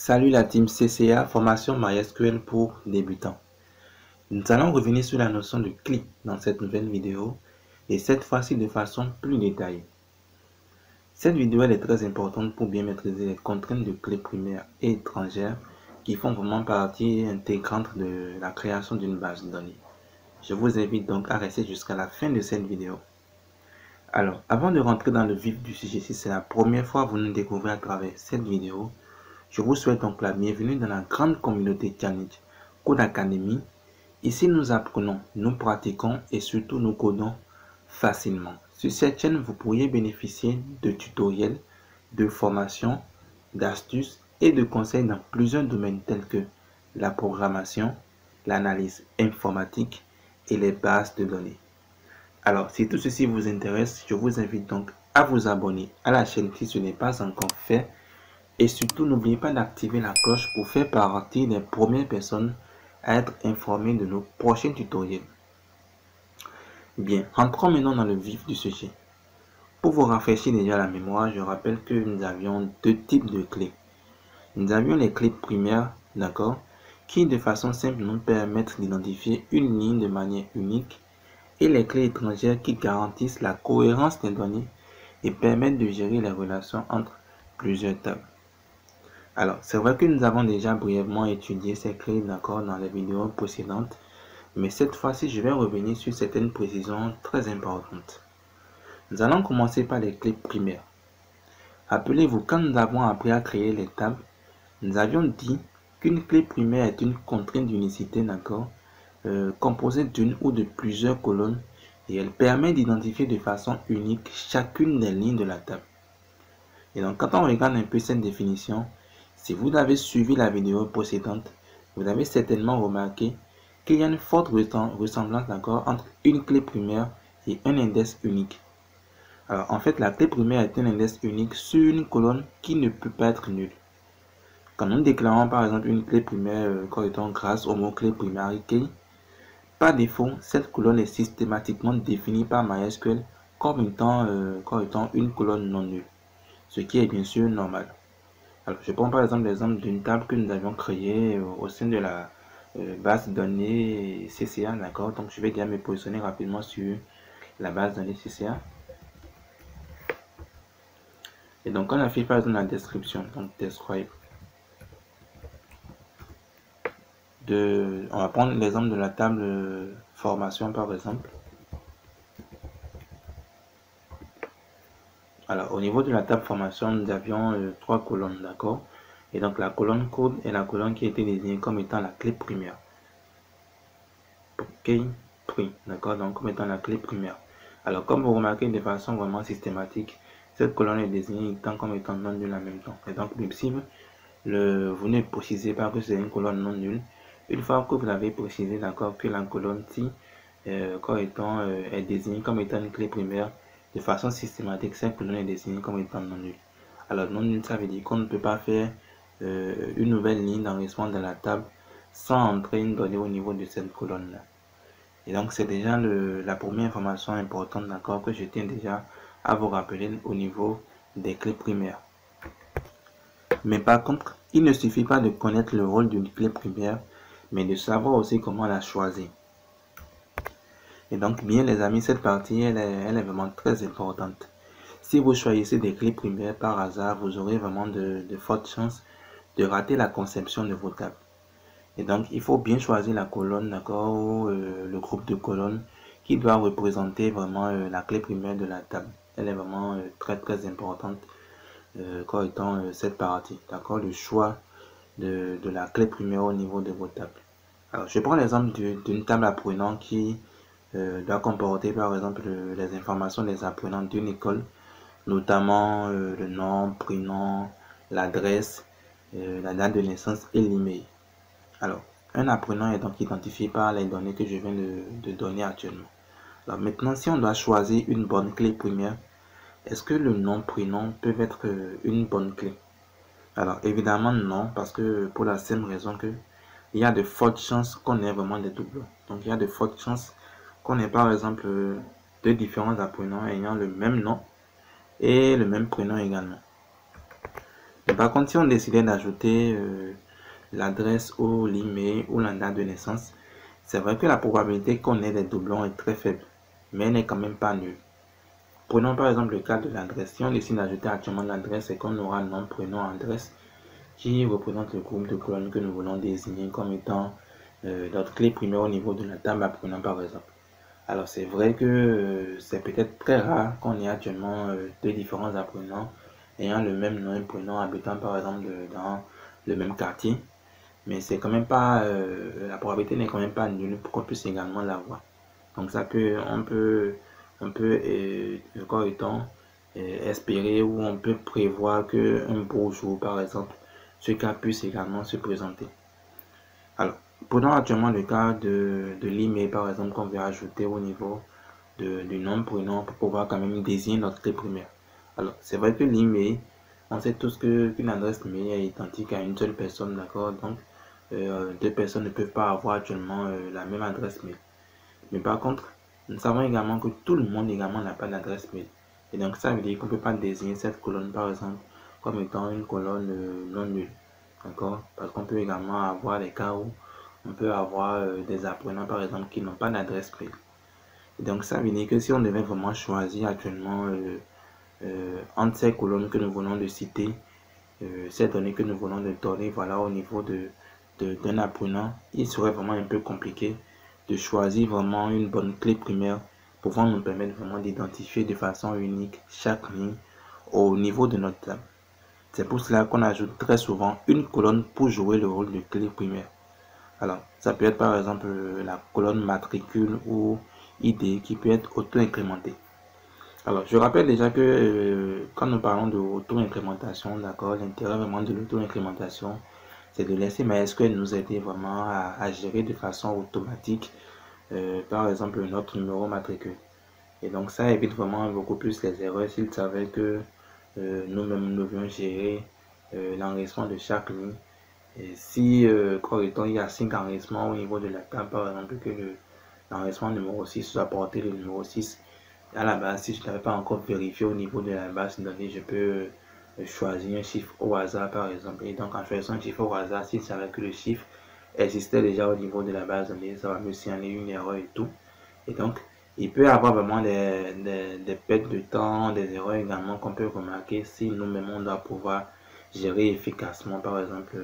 Salut la team CCA, formation MySQL pour débutants. Nous allons revenir sur la notion de clé dans cette nouvelle vidéo et cette fois-ci de façon plus détaillée. Cette vidéo est très importante pour bien maîtriser les contraintes de clés primaires et étrangères qui font vraiment partie intégrante de la création d'une base de données. Je vous invite donc à rester jusqu'à la fin de cette vidéo. Alors, avant de rentrer dans le vif du sujet, si c'est la première fois que vous nous découvrez à travers cette vidéo, je vous souhaite donc la bienvenue dans la grande communauté Challenge Code Academy. Ici, nous apprenons, nous pratiquons et surtout nous codons facilement. Sur cette chaîne, vous pourriez bénéficier de tutoriels, de formations, d'astuces et de conseils dans plusieurs domaines tels que la programmation, l'analyse informatique et les bases de données. Alors, si tout ceci vous intéresse, je vous invite donc à vous abonner à la chaîne si ce n'est pas encore fait. Et surtout, n'oubliez pas d'activer la cloche pour faire partie des premières personnes à être informées de nos prochains tutoriels. Bien, entrons maintenant dans le vif du sujet. Pour vous rafraîchir déjà la mémoire, je rappelle que nous avions deux types de clés. Nous avions les clés primaires, d'accord, qui de façon simple nous permettent d'identifier une ligne de manière unique, et les clés étrangères qui garantissent la cohérence des données et permettent de gérer les relations entre plusieurs tables. Alors, c'est vrai que nous avons déjà brièvement étudié ces clés d'accord dans les vidéos précédentes, mais cette fois-ci, je vais revenir sur certaines précisions très importantes. Nous allons commencer par les clés primaires. Rappelez-vous, quand nous avons appris à créer les tables, nous avions dit qu'une clé primaire est une contrainte d'unicité, d'accord, composée d'une ou de plusieurs colonnes, et elle permet d'identifier de façon unique chacune des lignes de la table. Et donc, quand on regarde un peu cette définition, si vous avez suivi la vidéo précédente, vous avez certainement remarqué qu'il y a une forte ressemblance entre une clé primaire et un index unique. Alors, en fait, la clé primaire est un index unique sur une colonne qui ne peut pas être nulle. Quand nous déclarons par exemple une clé primaire correspondant grâce au mot-clé primary key, par défaut, cette colonne est systématiquement définie par MySQL comme étant une colonne non nulle, ce qui est bien sûr normal. Alors, je prends par exemple l'exemple d'une table que nous avions créée au sein de la base de données CCA, d'accord. Donc, je vais déjà me positionner rapidement sur la base de données CCA. Et donc, on affiche par exemple la description, donc describe. On va prendre l'exemple de la table formation par exemple. Alors, au niveau de la table formation, nous avions trois colonnes, d'accord. Et donc, la colonne code est la colonne qui a été désignée comme étant la clé primaire. OK, prix, d'accord, donc comme étant la clé primaire. Alors, comme vous remarquez de façon vraiment systématique, cette colonne est désignée comme étant non nulle en même temps. Et donc, même si vous ne précisez pas que c'est une colonne non nulle, une fois que vous avez précisé, d'accord, que la colonne ci est désignée comme étant une clé primaire, de façon systématique, cette colonne est désignée comme étant non nulle. Alors, non nulle, ça veut dire qu'on ne peut pas faire une nouvelle ligne d'enregistrement dans la table sans entrer une donnée au niveau de cette colonne-là. Et donc, c'est déjà la première information importante, d'accord, que je tiens déjà à vous rappeler au niveau des clés primaires. Mais par contre, il ne suffit pas de connaître le rôle d'une clé primaire, mais de savoir aussi comment la choisir. Et donc, bien les amis, cette partie, elle est vraiment très importante. Si vous choisissez des clés primaires par hasard, vous aurez vraiment de fortes chances de rater la conception de vos tables. Et donc, il faut bien choisir la colonne, d'accord, ou le groupe de colonnes qui doit représenter vraiment la clé primaire de la table. Elle est vraiment très importante comme étant cette partie, d'accord, le choix de la clé primaire au niveau de vos tables. Alors, je prends l'exemple d'une table apprenant qui doit comporter par exemple les informations des apprenants d'une école, notamment le nom, prénom, l'adresse, la date de naissance et l'email. Alors, un apprenant est donc identifié par les données que je viens de donner actuellement. Alors maintenant, si on doit choisir une bonne clé primaire, est-ce que le nom, prénom peut être une bonne clé? Alors évidemment non, parce que pour la simple raison que il y a de fortes chances qu'on ait vraiment des doublons. Donc il y a de fortes chances qu'on ait par exemple deux différents apprenants ayant le même nom et le même prénom également. Mais par contre, si on décidait d'ajouter l'adresse ou l'email ou la date de naissance, c'est vrai que la probabilité qu'on ait des doublons est très faible, mais elle n'est quand même pas nulle. Prenons par exemple le cas de l'adresse. Si on décide d'ajouter actuellement l'adresse, c'est qu'on aura nom, prénom, adresse qui représente le groupe de colonnes que nous voulons désigner comme étant notre clé primaire au niveau de la table apprenant par exemple. Alors c'est vrai que c'est peut-être très rare qu'on ait actuellement deux différents apprenants ayant le même nom et prénom habitant par exemple dans le même quartier, mais c'est quand même pas la probabilité n'est quand même pas nulle pour qu'on puisse également l'avoir. Donc ça peut on peut encore étant espérer ou on peut prévoir que un beau jour par exemple ce cas puisse également se présenter. Alors prenons actuellement le cas de l'email par exemple qu'on veut ajouter au niveau du nom prénom pour pouvoir quand même désigner notre clé primaire. Alors c'est vrai que l'email, on sait tous qu'une adresse mail est identique à une seule personne, d'accord? Donc deux personnes ne peuvent pas avoir actuellement la même adresse mail. Mais par contre, nous savons également que tout le monde également n'a pas d'adresse mail. Et donc ça veut dire qu'on ne peut pas désigner cette colonne par exemple comme étant une colonne non nulle. D'accord? Parce qu'on peut également avoir des cas où on peut avoir des apprenants par exemple qui n'ont pas d'adresse mail. Et donc ça veut dire que si on devait vraiment choisir actuellement entre ces colonnes que nous venons de citer, ces données que nous venons de donner voilà, au niveau d'un apprenant, il serait vraiment un peu compliqué de choisir vraiment une bonne clé primaire pouvant nous permettre vraiment d'identifier de façon unique chaque ligne au niveau de notre table. C'est pour cela qu'on ajoute très souvent une colonne pour jouer le rôle de clé primaire. Alors, ça peut être par exemple la colonne matricule ou ID qui peut être auto-incrémentée. Alors, je rappelle déjà que quand nous parlons de auto-incrémentation, d'accord, l'intérêt vraiment de l'auto-incrémentation, c'est de laisser MySQL nous aider vraiment à gérer de façon automatique, par exemple, notre numéro matricule. Et donc, ça évite vraiment beaucoup plus les erreurs s'il savait que nous-mêmes nous devions gérer l'enregistrement de chaque ligne. Et si, correctement, il y a 5 enregistrements au niveau de la table, par exemple, que l'enregistrement numéro 6 soit porté le numéro 6, à la base, si je n'avais pas encore vérifié au niveau de la base de données, je peux choisir un chiffre au hasard par exemple. Et donc en choisissant un chiffre au hasard, s'il savait que le chiffre existait déjà au niveau de la base de données, ça va me signaler une erreur et tout. Et donc, il peut y avoir vraiment des pertes de temps, des erreurs également qu'on peut remarquer si nous-mêmes on doit pouvoir gérer efficacement par exemple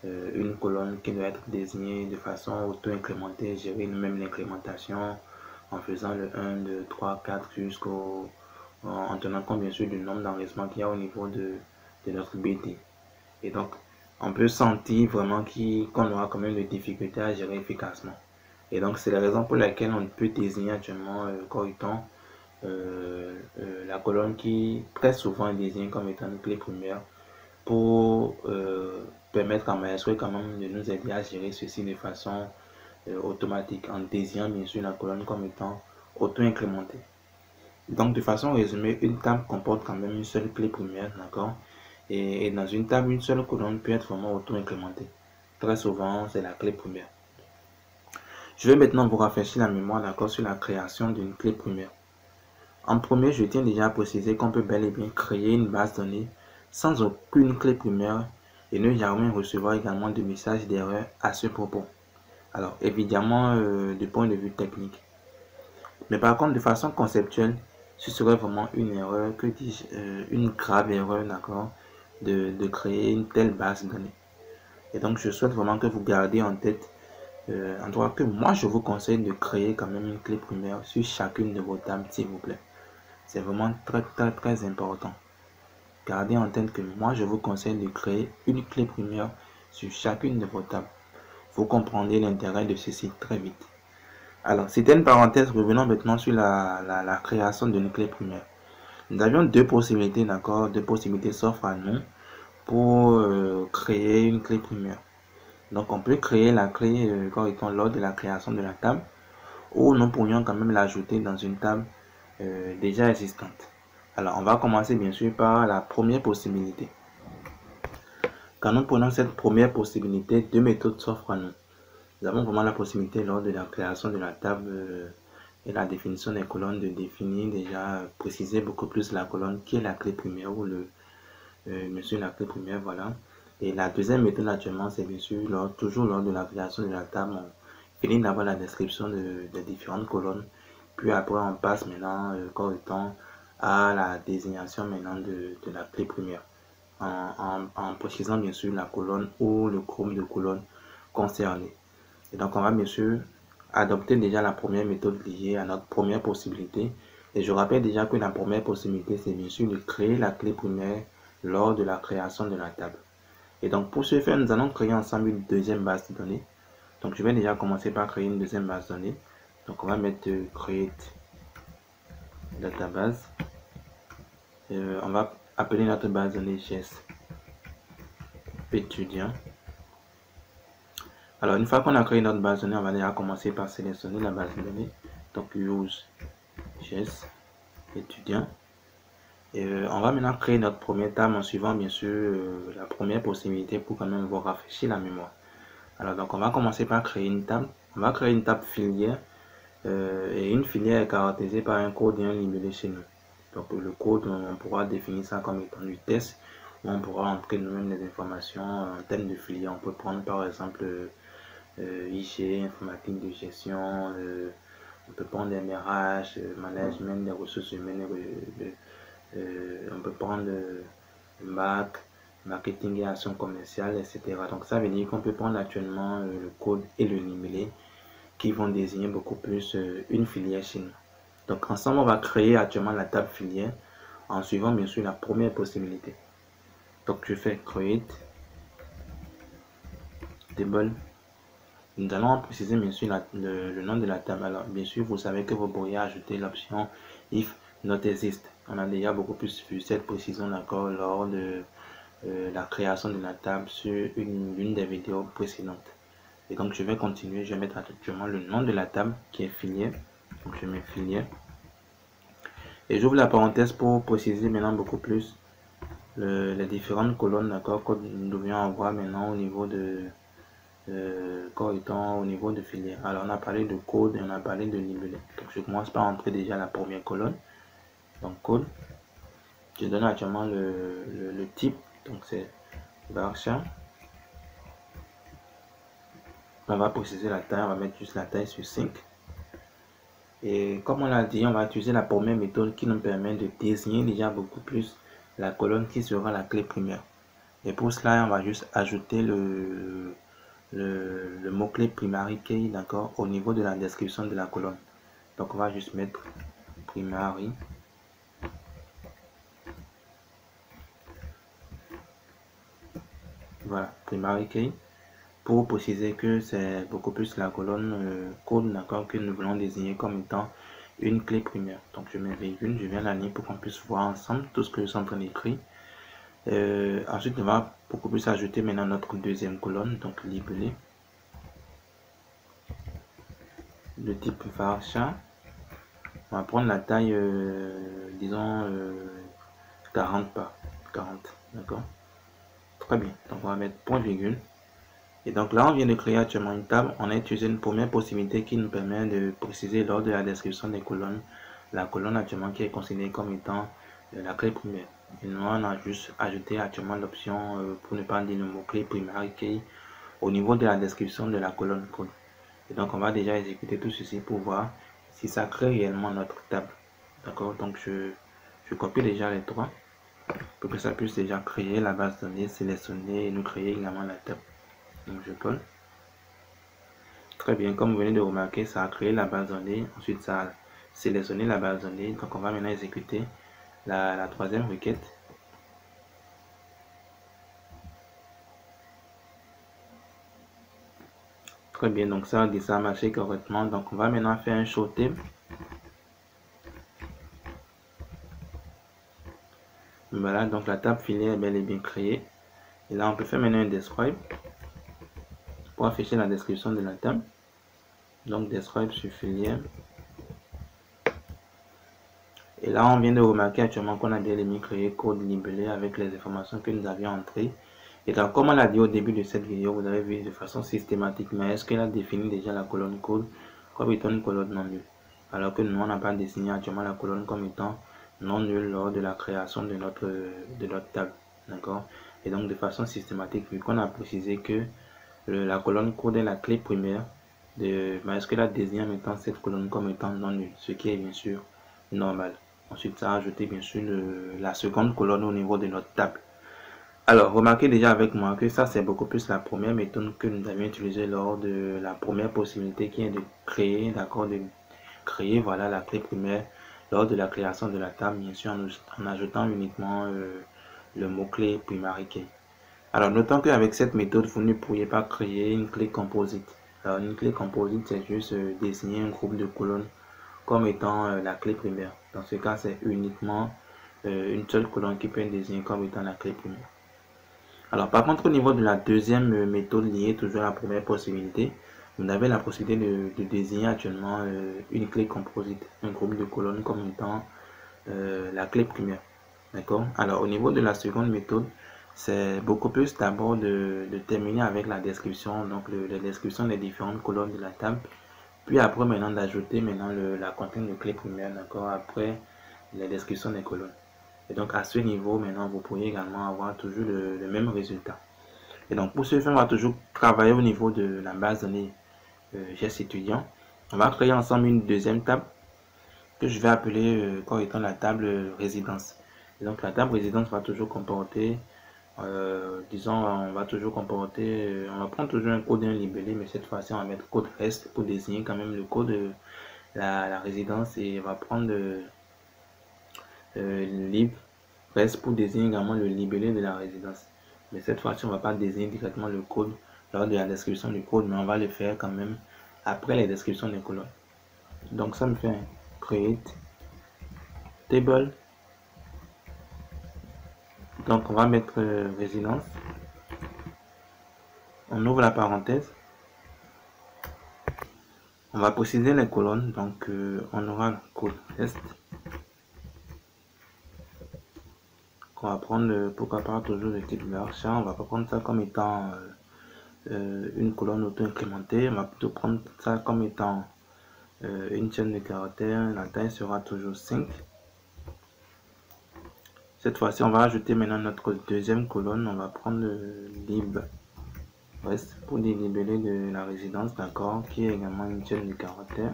une colonne qui doit être désignée de façon auto-incrémentée, gérer nous-mêmes l'incrémentation en faisant le 1, 2, 3, 4 jusqu'au en tenant compte bien sûr du nombre d'enregistrements qu'il y a au niveau de notre BT. Et donc, on peut sentir vraiment qu'on aura quand même des difficultés à gérer efficacement. Et donc, c'est la raison pour laquelle on peut désigner actuellement comme étant la colonne qui très souvent est désignée comme étant une clé primaire pour permettre à MySQL quand même de nous aider à gérer ceci de façon automatique en désignant bien sûr la colonne comme étant auto-incrémentée. Donc de façon résumée, une table comporte quand même une seule clé primaire, d'accord? Et dans une table, une seule colonne peut être vraiment auto-incrémentée. Très souvent, c'est la clé primaire. Je vais maintenant vous rafraîchir la mémoire, d'accord, sur la création d'une clé primaire. En premier, je tiens déjà à préciser qu'on peut bel et bien créer une base de données sans aucune clé primaire et ne jamais recevoir également de messages d'erreur à ce propos. Alors, évidemment, du point de vue technique. Mais par contre, de façon conceptuelle, ce serait vraiment une erreur, que dis-je, une grave erreur, d'accord, de créer une telle base de données. Et donc, je souhaite vraiment que vous gardiez en tête, en tout cas que moi, je vous conseille de créer quand même une clé primaire sur chacune de vos tables, s'il vous plaît. C'est vraiment très, très, très important. Gardez en tête que moi, je vous conseille de créer une clé primaire sur chacune de vos tables. Vous comprendrez l'intérêt de ceci très vite. Alors, c'était une parenthèse. Revenons maintenant sur la création d'une clé primaire. Nous avions deux possibilités, d'accord? Deux possibilités s'offrent à nous pour créer une clé primaire. Donc, on peut créer la clé lors de la création de la table, ou nous pourrions quand même l'ajouter dans une table déjà existante. Alors, on va commencer bien sûr par la première possibilité. Quand nous prenons cette première possibilité, deux méthodes s'offrent à nous. Nous avons vraiment la possibilité lors de la création de la table et la définition des colonnes de définir déjà, préciser beaucoup plus la colonne qui est la clé primaire ou bien sûr la clé première, voilà. Et la deuxième méthode actuellement, c'est bien sûr toujours lors de la création de la table, on finit d'avoir la description des différentes colonnes. Puis après, on passe maintenant, corps étant, à la désignation maintenant de la clé première. En précisant bien sûr la colonne ou le groupe de colonnes concerné. Et donc, on va bien sûr adopter déjà la première méthode liée à notre première possibilité. Et je rappelle déjà que la première possibilité, c'est bien sûr de créer la clé primaire lors de la création de la table. Et donc, pour ce faire, nous allons créer ensemble une deuxième base de données. Donc, je vais déjà commencer par créer une deuxième base de données. Donc, on va mettre create database. On va appeler notre base de données GES étudiant. Alors, une fois qu'on a créé notre base de données, on va déjà commencer par sélectionner la base de données. Donc, use GES étudiant. Et on va maintenant créer notre première table en suivant bien sûr la première possibilité pour quand même vous rafraîchir la mémoire. Alors, donc, on va commencer par créer une table. On va créer une table filière. Et une filière est caractérisée par un code et un libellé chez nous. Donc le code, on pourra définir ça comme étant du test, où on pourra entrer nous-mêmes les informations en termes de filière. On peut prendre par exemple IG, informatique de gestion, on peut prendre MRH, management des ressources humaines, on peut prendre MAC, marketing et action commerciale, etc. Donc ça veut dire qu'on peut prendre actuellement le code et le libellé qui vont désigner beaucoup plus une filière chez nous. Donc ensemble, on va créer actuellement la table filière en suivant bien sûr la première possibilité. Donc je fais create table. Nous allons préciser bien sûr le nom de la table. Alors bien sûr, vous savez que vous pourriez ajouter l'option if not exist. On a déjà beaucoup plus vu cette précision d'accord lors de la création de la table sur l'une des vidéos précédentes. Et donc je vais continuer, je vais mettre actuellement le nom de la table qui est filière. Donc je mets filière. Et j'ouvre la parenthèse pour préciser maintenant beaucoup plus les différentes colonnes d'accord que nous devions avoir maintenant au niveau de au niveau de filière. Alors on a parlé de code et on a parlé de libellé. Donc je commence par entrer déjà la première colonne. Donc code. Je donne actuellement le type. Donc c'est varchar. On va préciser la taille, on va mettre juste la taille sur 5. Et comme on l'a dit, on va utiliser la première méthode qui nous permet de désigner déjà beaucoup plus la colonne qui sera la clé primaire. Et pour cela, on va juste ajouter le mot-clé primary key, d'accord, au niveau de la description de la colonne. Donc on va juste mettre primary. Voilà, primary key. Pour préciser que c'est beaucoup plus la colonne code, d'accord, que nous voulons désigner comme étant une clé primaire. Donc je mets virgule, je viens la ligne pour qu'on puisse voir ensemble tout ce que je suis en train d'écrire. Ensuite, on va beaucoup plus ajouter maintenant notre deuxième colonne, donc libellé. Le type varchar. On va prendre la taille, disons, 40 par 40, d'accord. Très bien, donc on va mettre point virgule. Et donc là, on vient de créer actuellement une table. On a utilisé une première possibilité qui nous permet de préciser lors de la description des colonnes, la colonne actuellement qui est considérée comme étant la clé primaire. Et nous, on a juste ajouté actuellement l'option, pour ne pas dire le mot-clé primary key, au niveau de la description de la colonne code. Et donc, on va déjà exécuter tout ceci pour voir si ça crée réellement notre table. D'accord, donc je copie déjà les trois pour que ça puisse déjà créer la base de données, sélectionner et nous créer également la table. Donc je colle. Très bien, comme vous venez de remarquer, ça a créé la base de données. Ensuite, ça a sélectionné la base de données. Donc on va maintenant exécuter la troisième requête. Très bien, donc ça a marché correctement. Donc on va maintenant faire un show table. Voilà, donc la table filière est bel et bien créée. Et là, on peut faire maintenant un describe pour afficher la description de la table. Donc describe sur filière. Et là, on vient de remarquer actuellement qu'on a bien mis créé code libellé avec les informations que nous avions entrées. Et donc, comme on l'a dit au début de cette vidéo, vous avez vu de façon systématique, mais est-ce qu'elle a défini déjà la colonne code comme étant une colonne non nulle? Alors que nous, on n'a pas désigné actuellement la colonne comme étant non nulle lors de la création de notre table. d'accord? Et donc de façon systématique, vu qu'on a précisé que la colonne code est la clé primaire de MySQL a désigné en mettant cette colonne comme étant non nulle, ce qui est bien sûr normal. Ensuite, ça a ajouté bien sûr la seconde colonne au niveau de notre table. Alors, remarquez déjà avec moi que ça, c'est beaucoup plus la première méthode que nous avions utilisée lors de la première possibilité qui est de créer, d'accord, de créer, voilà, la clé primaire lors de la création de la table, bien sûr, en ajoutant uniquement le mot-clé primary key. Alors, notons qu'avec cette méthode, vous ne pourriez pas créer une clé composite. Alors, une clé composite, c'est juste désigner un groupe de colonnes comme étant la clé primaire. Dans ce cas, c'est uniquement une seule colonne qui peut être désignée comme étant la clé primaire. Alors, par contre, au niveau de la deuxième méthode liée toujours à la première possibilité, vous avez la possibilité de désigner actuellement une clé composite, un groupe de colonnes comme étant la clé primaire. D'accord? Alors, au niveau de la seconde méthode, c'est beaucoup plus d'abord de terminer avec la description, donc la description des différentes colonnes de la table, puis après maintenant d'ajouter maintenant la contrainte de clé primaire, d'accord? Après la description des colonnes. Et donc à ce niveau, maintenant, vous pourriez également avoir toujours le même résultat. Et donc pour ce faire, on va toujours travailler au niveau de la base de données GES étudiant. On va créer ensemble une deuxième table que je vais appeler comme étant la table résidence. Et donc la table résidence va toujours comporter, disons, on va toujours comporter, on va prendre toujours un code et un libellé, mais cette fois-ci on va mettre code rest pour désigner quand même le code de la résidence, et on va prendre lib reste pour désigner également le libellé de la résidence. Mais cette fois-ci, on ne va pas désigner directement le code lors de la description du code, mais on va le faire quand même après les descriptions des colonnes. Donc ça me fait un create table. Donc on va mettre résidence. On ouvre la parenthèse. On va préciser les colonnes. Donc on aura le code test. On va prendre pourquoi pas toujours le type varchar. On va pas prendre ça comme étant une colonne auto-incrémentée. On va plutôt prendre ça comme étant une chaîne de caractères. La taille sera toujours 5. Cette fois-ci, on va ajouter maintenant notre deuxième colonne. On va prendre le lib reste pour des libellés de la résidence, d'accord, qui est également une chaîne de caractères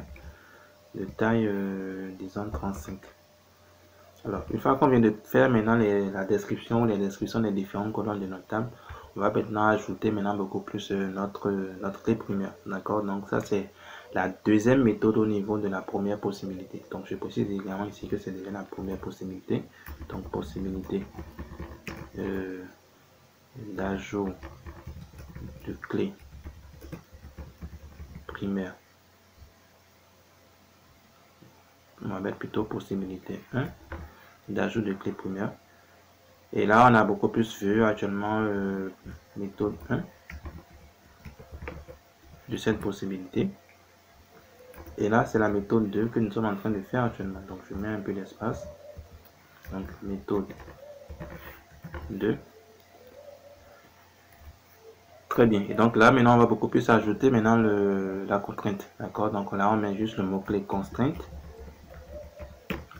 de taille, disons, 35. Alors, une fois qu'on vient de faire maintenant la description ou les descriptions des différentes colonnes de notre table, on va maintenant ajouter maintenant beaucoup plus notre clé primaire, d'accord. Donc ça, c'est la deuxième méthode au niveau de la première possibilité. Donc je précise également ici que c'est déjà la première possibilité. Donc possibilité d'ajout de clé primaire. On va mettre plutôt possibilité 1 d'ajout de clé primaire. Et là, on a beaucoup plus vu actuellement méthode 1 de cette possibilité. Et là, c'est la méthode 2 que nous sommes en train de faire actuellement. Donc, je mets un peu d'espace. Donc, méthode 2. Très bien. Et donc là, maintenant, on va beaucoup plus ajouter maintenant la contrainte. D'accord? Donc là, on met juste le mot-clé constrainte.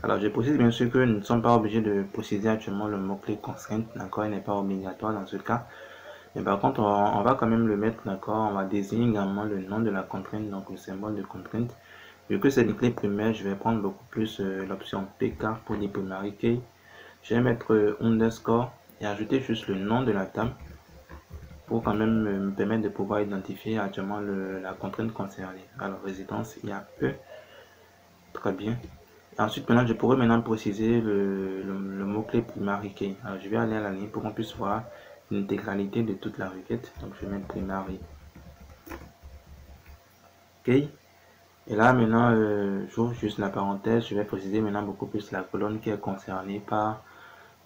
Alors, je précise bien sûr que nous ne sommes pas obligés de préciser actuellement le mot-clé constrainte. D'accord? Il n'est pas obligatoire dans ce cas. Mais par contre, on va quand même le mettre. D'accord? On va désigner également le nom de la contrainte, donc le symbole de contrainte. Vu que c'est une clé primaire, je vais prendre beaucoup plus l'option PK pour les primary key. Je vais mettre underscore et ajouter juste le nom de la table pour quand même me permettre de pouvoir identifier actuellement la contrainte concernée. Alors résidence, il y a peu. Très bien. Et ensuite, maintenant, je pourrais maintenant préciser le mot-clé primary key. Alors je vais aller à la ligne pour qu'on puisse voir l'intégralité de toute la requête. Donc je vais mettre primary key. Et là, maintenant, j'ouvre juste la parenthèse. Je vais préciser maintenant beaucoup plus la colonne qui est concernée par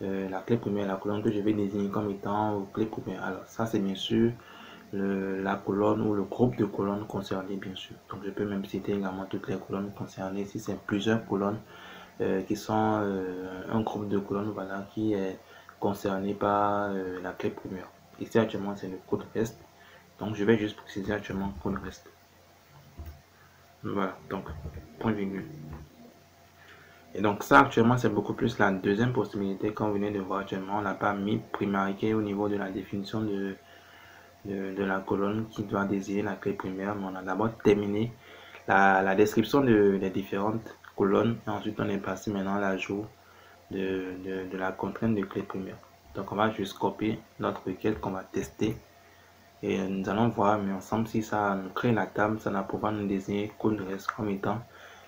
la clé primaire, la colonne que je vais désigner comme étant clé primaire. Alors, ça, c'est bien sûr la colonne ou le groupe de colonnes concernées, bien sûr. Donc, je peux même citer également toutes les colonnes concernées. Si c'est plusieurs colonnes qui sont un groupe de colonnes, voilà, qui est concerné par la clé primaire. Ici, actuellement, c'est le code rest. Donc, je vais juste préciser actuellement code rest. Voilà, donc, point virgule. Et donc ça actuellement c'est beaucoup plus la deuxième possibilité. Comme vous venez de voir actuellement, on n'a pas mis prémarqué au niveau de la définition de la colonne qui doit désigner la clé primaire, mais on a d'abord terminé la description des différentes colonnes et ensuite on est passé maintenant à l'ajout de la contrainte de clé primaire. Donc on va juste copier notre requête qu'on va tester et nous allons voir mais ensemble si ça nous crée la table, ça va pouvoir nous désigner CodeRes comme étant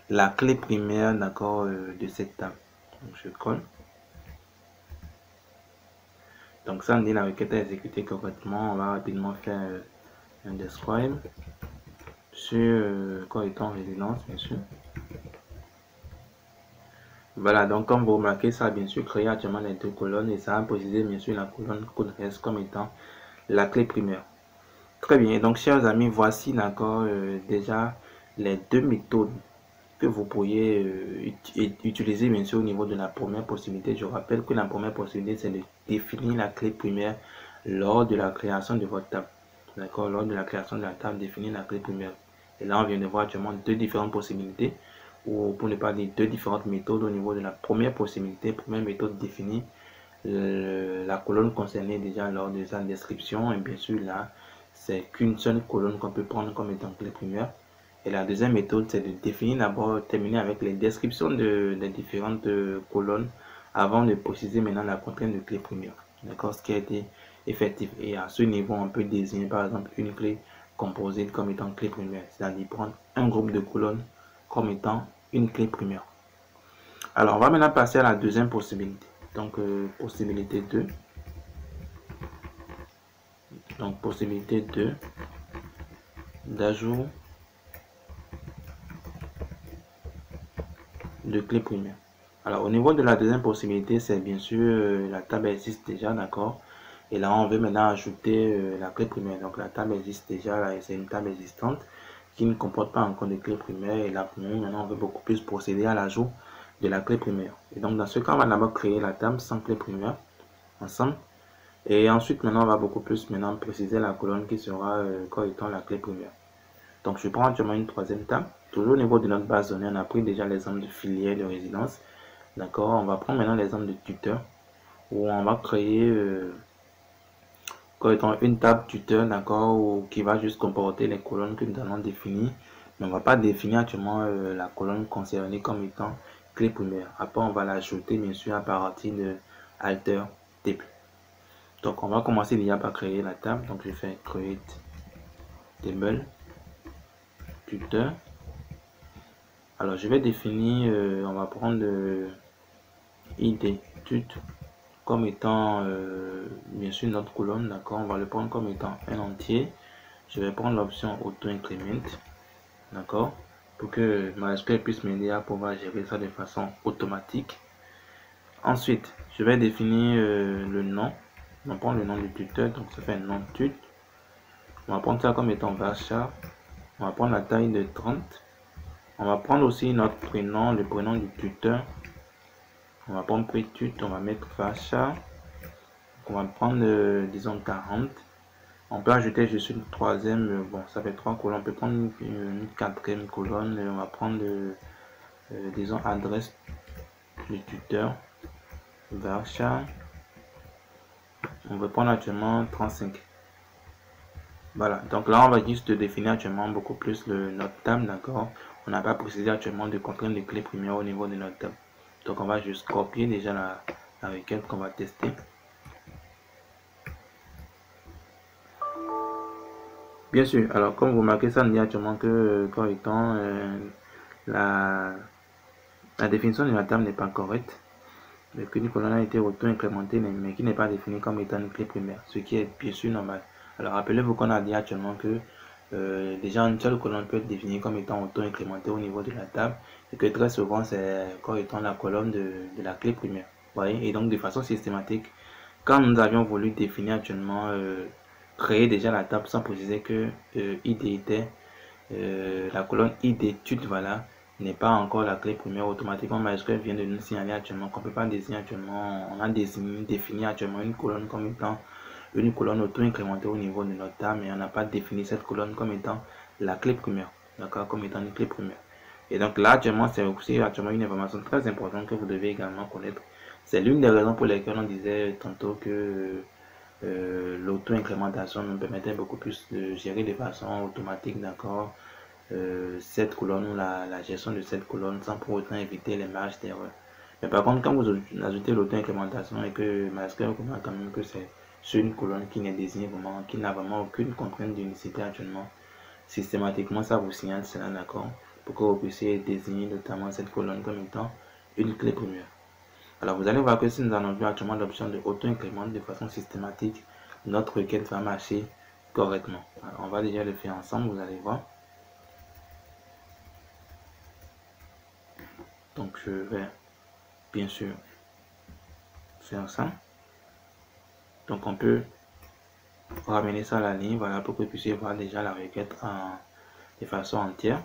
la clé primaire, d'accord, de cette table. Donc je colle. Donc ça, on dit la requête à exécuter correctement. On va rapidement faire un describe sur quoi étant résidence, bien sûr. Voilà, donc comme vous remarquez, ça a bien sûr créé actuellement les deux colonnes et ça a précisé bien sûr la colonne CodeRes comme étant la clé primaire. Très bien, donc chers amis, voici d'accord déjà les deux méthodes que vous pourriez utiliser bien sûr au niveau de la première possibilité. Je rappelle que la première possibilité c'est de définir la clé primaire lors de la création de votre table. D'accord, lors de la création de la table, définir la clé primaire. Et là, on vient de voir actuellement deux différentes possibilités, ou pour ne pas dire deux différentes méthodes au niveau de la première possibilité. Première méthode définir la colonne concernée déjà lors de sa description. Et bien sûr, là, c'est qu'une seule colonne qu'on peut prendre comme étant clé primaire. Et la deuxième méthode, c'est de définir d'abord, terminer avec les descriptions des différentes colonnes avant de préciser maintenant la contrainte de clé primaire. D'accord, ce qui a été effectif. Et à ce niveau, on peut désigner par exemple une clé composite comme étant clé primaire, c'est-à-dire prendre un groupe de colonnes comme étant une clé primaire. Alors, on va maintenant passer à la deuxième possibilité. Donc, possibilité 2. Donc, possibilité 2 d'ajout de clé primaire. Alors, au niveau de la deuxième possibilité, c'est bien sûr la table existe déjà, d'accord. Et là, on veut maintenant ajouter la clé primaire. Donc, la table existe déjà, là, c'est une table existante qui ne comporte pas encore de clé primaire. Et là, pour nous, maintenant, on veut beaucoup plus procéder à l'ajout de la clé primaire. Et donc, dans ce cas, on va d'abord créer la table sans clé primaire ensemble. Et ensuite, maintenant, on va beaucoup plus maintenant préciser la colonne qui sera comme étant la clé primaire. Donc, je prends actuellement une troisième table. Toujours au niveau de notre base de données, on a pris déjà l'exemple de filière de résidence. D'accord, on va prendre maintenant l'exemple de tuteur où on va créer comme étant une table tuteur, d'accord, qui va juste comporter les colonnes que nous allons définir. Mais on ne va pas définir actuellement la colonne concernée comme étant clé primaire. Après, on va l'ajouter bien sûr à partir de alter table. Donc, on va commencer déjà par créer la table. Donc, je fais create table tuteur. Alors, je vais définir, on va prendre id tut comme étant bien sûr notre colonne, d'accord. On va le prendre comme étant un entier. Je vais prendre l'option auto increment, d'accord, pour que MySQL puisse m'aider à pouvoir gérer ça de façon automatique. Ensuite, je vais définir le nom. On va prendre le nom du tuteur, donc ça fait un nom tut. On va prendre ça comme étant varchar. On va prendre la taille de 30. On va prendre aussi notre prénom, le prénom du tuteur. On va prendre prétut, on va mettre varchar. On va prendre, disons, 40. On peut ajouter juste une troisième, bon, ça fait 3 colonnes. On peut prendre une quatrième colonne. On va prendre, disons, adresse du tuteur, varchar. On va prendre actuellement 35. Voilà, donc là, on va juste définir actuellement beaucoup plus notre table, d'accord. On n'a pas précisé actuellement de contrainte de clé primaire au niveau de notre table. Donc, on va juste copier déjà la requête qu'on va tester. Bien sûr, alors comme vous remarquez, ça nous dit actuellement que comme étant la définition de la table n'est pas correcte. Qu'une colonne a été auto-incrémentée mais qui n'est pas définie comme étant une clé primaire, ce qui est bien sûr normal. Alors rappelez-vous qu'on a dit actuellement que déjà une seule colonne peut être définie comme étant auto-incrémentée au niveau de la table et que très souvent c'est comme étant la colonne de la clé primaire. Voyez. Et donc de façon systématique, quand nous avions voulu définir actuellement, créer déjà la table sans préciser que id était la colonne id tut, voilà, n'est pas encore la clé primaire, automatiquement MySQL vient de nous signaler actuellement qu'on ne peut pas désigner actuellement, on a défini actuellement une colonne comme étant une colonne auto-incrémentée au niveau de notre table, mais on n'a pas défini cette colonne comme étant la clé primaire, d'accord, comme étant une clé primaire. Et donc là, actuellement, c'est aussi actuellement une information très importante que vous devez également connaître. C'est l'une des raisons pour lesquelles on disait tantôt que l'auto-incrémentation nous permettait beaucoup plus de gérer de façon automatique, d'accord, cette colonne ou la gestion de cette colonne sans pour autant éviter les marges d'erreur. Mais par contre, quand vous ajoutez l'auto-incrémentation et que MySQL reconnaît quand même que c'est sur une colonne qui n'est désignée vraiment, qui n'a vraiment aucune contrainte d'unicité actuellement, systématiquement ça vous signale cela, d'accord, pour que vous puissiez désigner notamment cette colonne comme étant une clé première. Alors vous allez voir que si nous allons vu actuellement l'option de auto-incrément de façon systématique, notre requête va marcher correctement. Alors, on va déjà le faire ensemble, vous allez voir. Donc je vais bien sûr faire ça. Donc on peut ramener ça à la ligne, voilà, pour que vous puissiez voir déjà la requête de façon entière.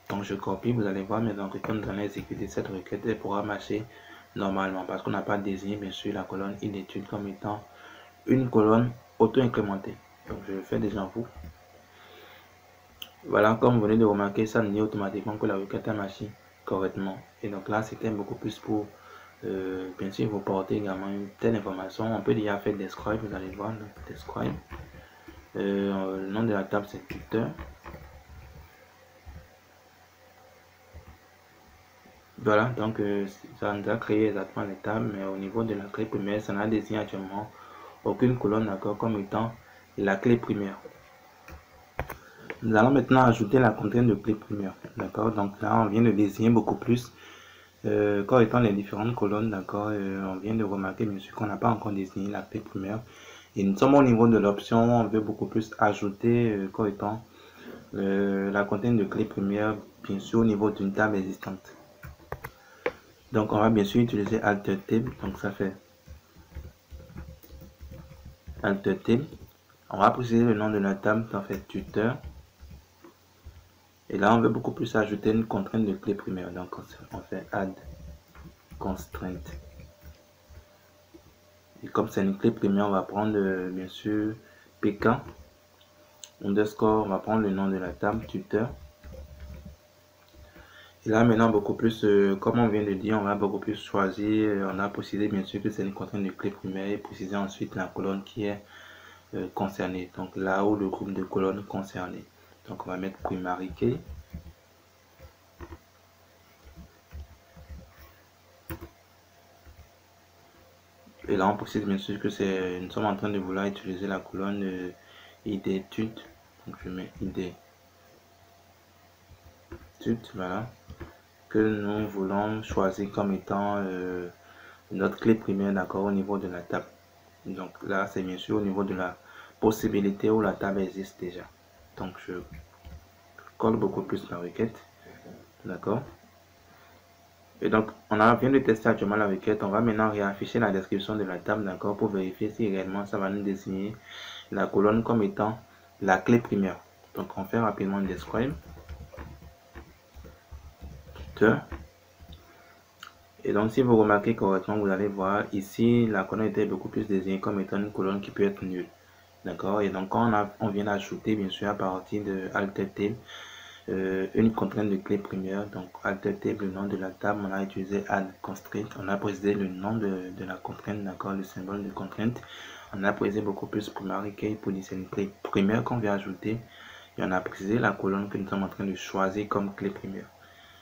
Donc je copie, vous allez voir maintenant que quand nous allons exécuter cette requête, elle pourra marcher normalement parce qu'on n'a pas désigné bien sûr la colonne id d'études comme étant une colonne auto-incrémentée. Donc je le fais déjà vous. Voilà, comme vous venez de remarquer, ça nous dit automatiquement que la requête a marché correctement. Et donc là, c'était beaucoup plus pour bien sûr vous porter également une telle information. On peut déjà faire describe, vous allez voir, donc describe. Le nom de la table c'est tuteur. Voilà, donc ça nous a créé exactement les tables, mais au niveau de la clé primaire, ça n'a désigné actuellement aucune colonne, d'accord, comme étant la clé primaire. Nous allons maintenant ajouter la contrainte de clé primaire, d'accord. Donc là, on vient de désigner beaucoup plus comme étant les différentes colonnes, d'accord. On vient de remarquer, bien sûr, qu'on n'a pas encore désigné la clé primaire. Et nous sommes au niveau de l'option où on veut beaucoup plus ajouter comme étant la contrainte de clé primaire, bien sûr, au niveau d'une table existante. Donc on va bien sûr utiliser Alt Table, donc ça fait Alt Table. On va préciser le nom de la table, ça fait tuteur. Et là on veut beaucoup plus ajouter une contrainte de clé primaire, donc on fait Add Constraint. Et comme c'est une clé primaire, on va prendre bien sûr PK underscore, on va prendre le nom de la table tuteur. Et là maintenant beaucoup plus, comme on vient de dire, on va beaucoup plus choisir, on a précisé bien sûr que c'est une contrainte de clé primaire et préciser ensuite la colonne qui est concernée, donc là où le groupe de colonnes concernées. Donc on va mettre primary key. Et là on précise bien sûr que c'est, nous sommes en train de vouloir utiliser la colonne id études. Donc je mets id études, voilà, que nous voulons choisir comme étant notre clé primaire, d'accord, au niveau de la table. Donc là c'est bien sûr au niveau de la possibilité où la table existe déjà. Donc je colle beaucoup plus la requête, d'accord. Et donc on vient de tester actuellement la requête. On va maintenant réafficher la description de la table, d'accord, pour vérifier si réellement ça va nous désigner la colonne comme étant la clé primaire. Donc on fait rapidement describe tuteur. Et donc si vous remarquez correctement, vous allez voir ici la colonne était beaucoup plus désignée comme étant une colonne qui peut être nulle, d'accord. Et donc quand on vient d'ajouter bien sûr à partir de Alt Table une contrainte de clé primaire, donc Alt Table, le nom de la table, on a utilisé Add Constraint, on a précisé le nom de la contrainte, d'accord, le symbole de contrainte, on a précisé beaucoup plus primary key pour dire c'est une clé primaire qu'on vient ajouter, et on a précisé la colonne que nous sommes en train de choisir comme clé primaire.